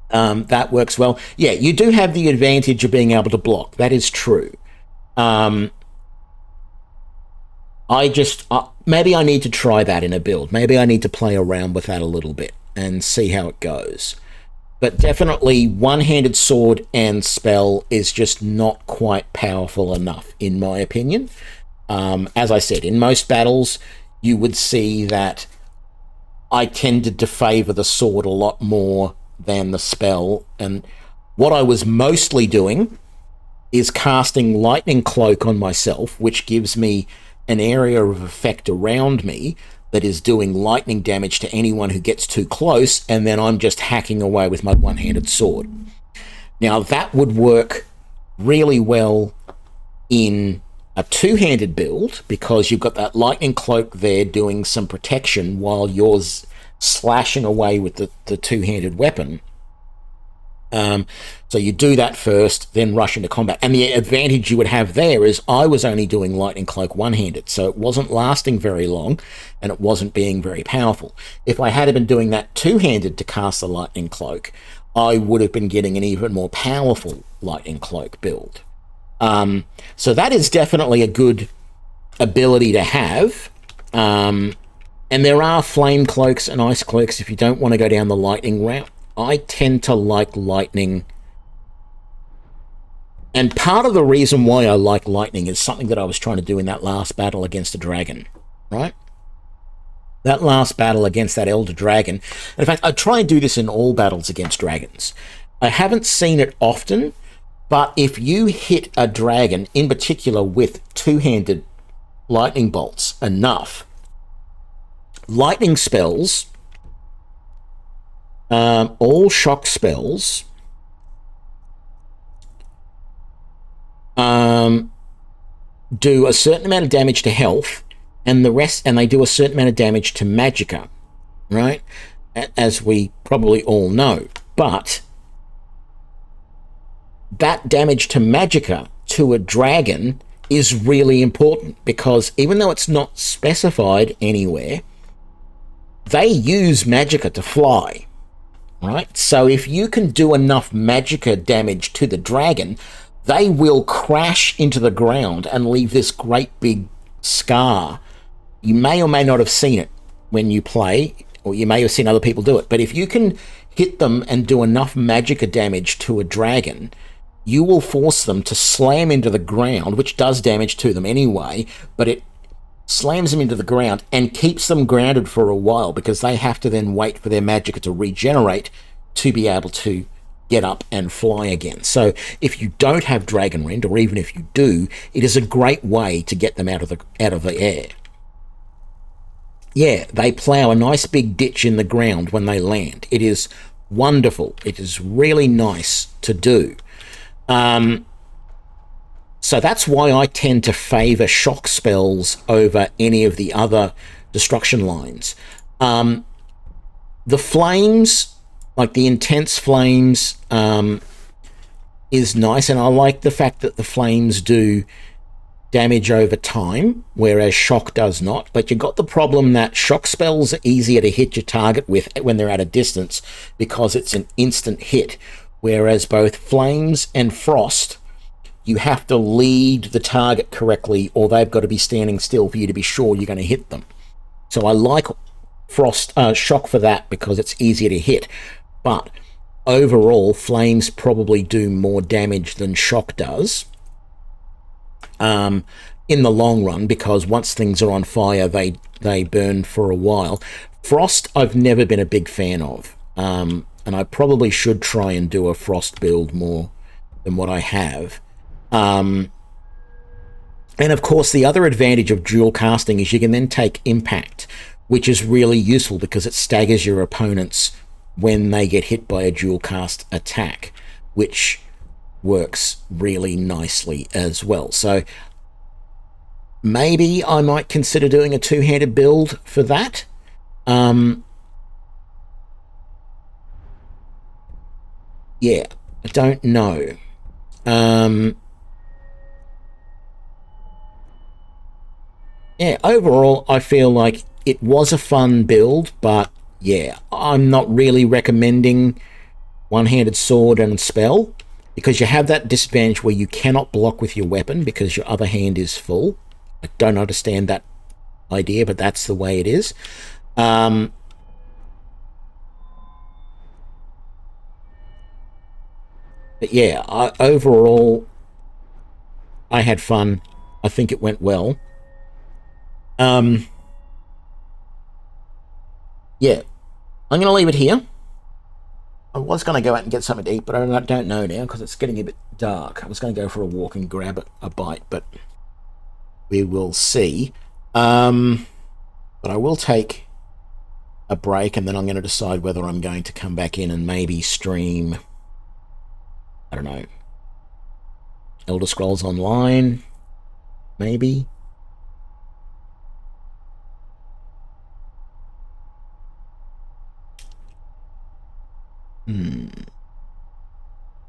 That works well. Yeah, you do have the advantage of being able to block. That is true. Maybe I need to try that in a build. Maybe I need to play around with that a little bit and see how it goes. but definitely one-handed sword and spell is just not quite powerful enough, in my opinion. As I said, in most battles, you would see that I tended to favor the sword a lot more than the spell, and what I was mostly doing is casting Lightning Cloak on myself, which gives me an area of effect around me that is doing lightning damage to anyone who gets too close, and then I'm just hacking away with my one-handed sword. Now, that would work really well in a two-handed build, because you've got that Lightning Cloak there doing some protection while you're slashing away with the two-handed weapon. So you do that first, then rush into combat. And the advantage you would have there is I was only doing Lightning Cloak one-handed, so it wasn't lasting very long, and it wasn't being very powerful. If I had been doing that two-handed to cast the Lightning Cloak, I would have been getting an even more powerful Lightning Cloak build. So that is definitely a good ability to have. And there are Flame Cloaks and Ice Cloaks if you don't want to go down the lightning route. I tend to like lightning. And part of the reason why I like lightning is something that I was trying to do in that last battle against the dragon, right? That last battle against that Elder Dragon. In fact, I try and do this in all battles against dragons. I haven't seen it often, but if you hit a dragon, in particular with two-handed lightning bolts enough, lightning spells, all shock spells, do a certain amount of damage to health, and the rest, and they do a certain amount of damage to magicka, right? As we probably all know. But that damage to magicka to a dragon is really important, because even though it's not specified anywhere, they use magicka to fly, right? So if you can do enough magicka damage to the dragon, they will crash into the ground and leave this great big scar. You may or may not have seen it when you play, or you may have seen other people do it, but if you can hit them and do enough magicka damage to a dragon, you will force them to slam into the ground, which does damage to them anyway, but it slams them into the ground and keeps them grounded for a while, because they have to then wait for their magicka to regenerate to be able to get up and fly again. So if you don't have Dragon Rend, or even if you do, it is a great way to get them out of the air. Yeah, they plow a nice big ditch in the ground when they land. It is wonderful. It is really nice to do. So that's why I tend to favor shock spells over any of the other destruction lines. The flames, like the intense flames, is nice, and I like the fact that the flames do damage over time, whereas shock does not. But you got the problem that shock spells are easier to hit your target with when they're at a distance, because it's an instant hit, whereas both flames and frost, you have to lead the target correctly, or they've got to be standing still for you to be sure you're going to hit them. So I like shock for that, because it's easier to hit. But overall, flames probably do more damage than shock does in the long run, because once things are on fire, they burn for a while. Frost, I've never been a big fan of, and I probably should try and do a frost build more than what I have. And of course, the other advantage of dual casting is you can then take impact, which is really useful because it staggers your opponents when they get hit by a dual cast attack, which works really nicely as well. So maybe I might consider doing a two-handed build for that. Yeah, I don't know. Yeah, overall, I feel like it was a fun build, but yeah, I'm not really recommending one-handed sword and spell, because you have that disadvantage where you cannot block with your weapon because your other hand is full. I don't understand that idea, but that's the way it is. But yeah, overall, I had fun. I think it went well. Yeah, I'm going to leave it here. I was going to go out and get something to eat, but I don't know now because it's getting a bit dark. I was going to go for a walk and grab a bite, but we will see. But I will take a break, and then I'm going to decide whether I'm going to come back in and maybe stream, I don't know, Elder Scrolls Online, maybe.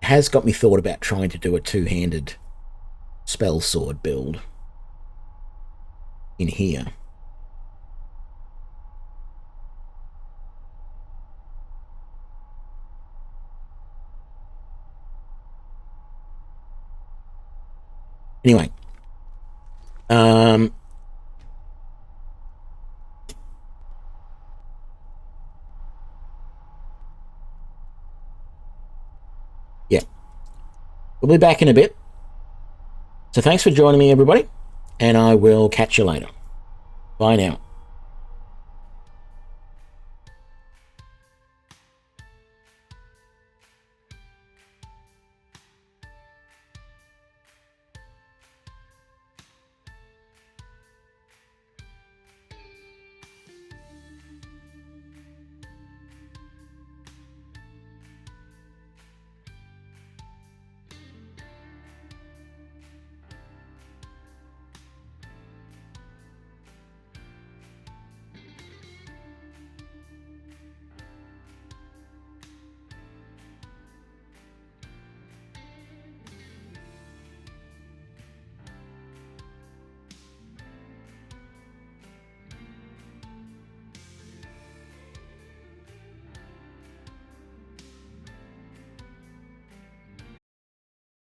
Has got me thought about trying to do a two-handed spell sword build in here. Anyway, yeah, we'll be back in a bit. So thanks for joining me, everybody, and I will catch you later. Bye now.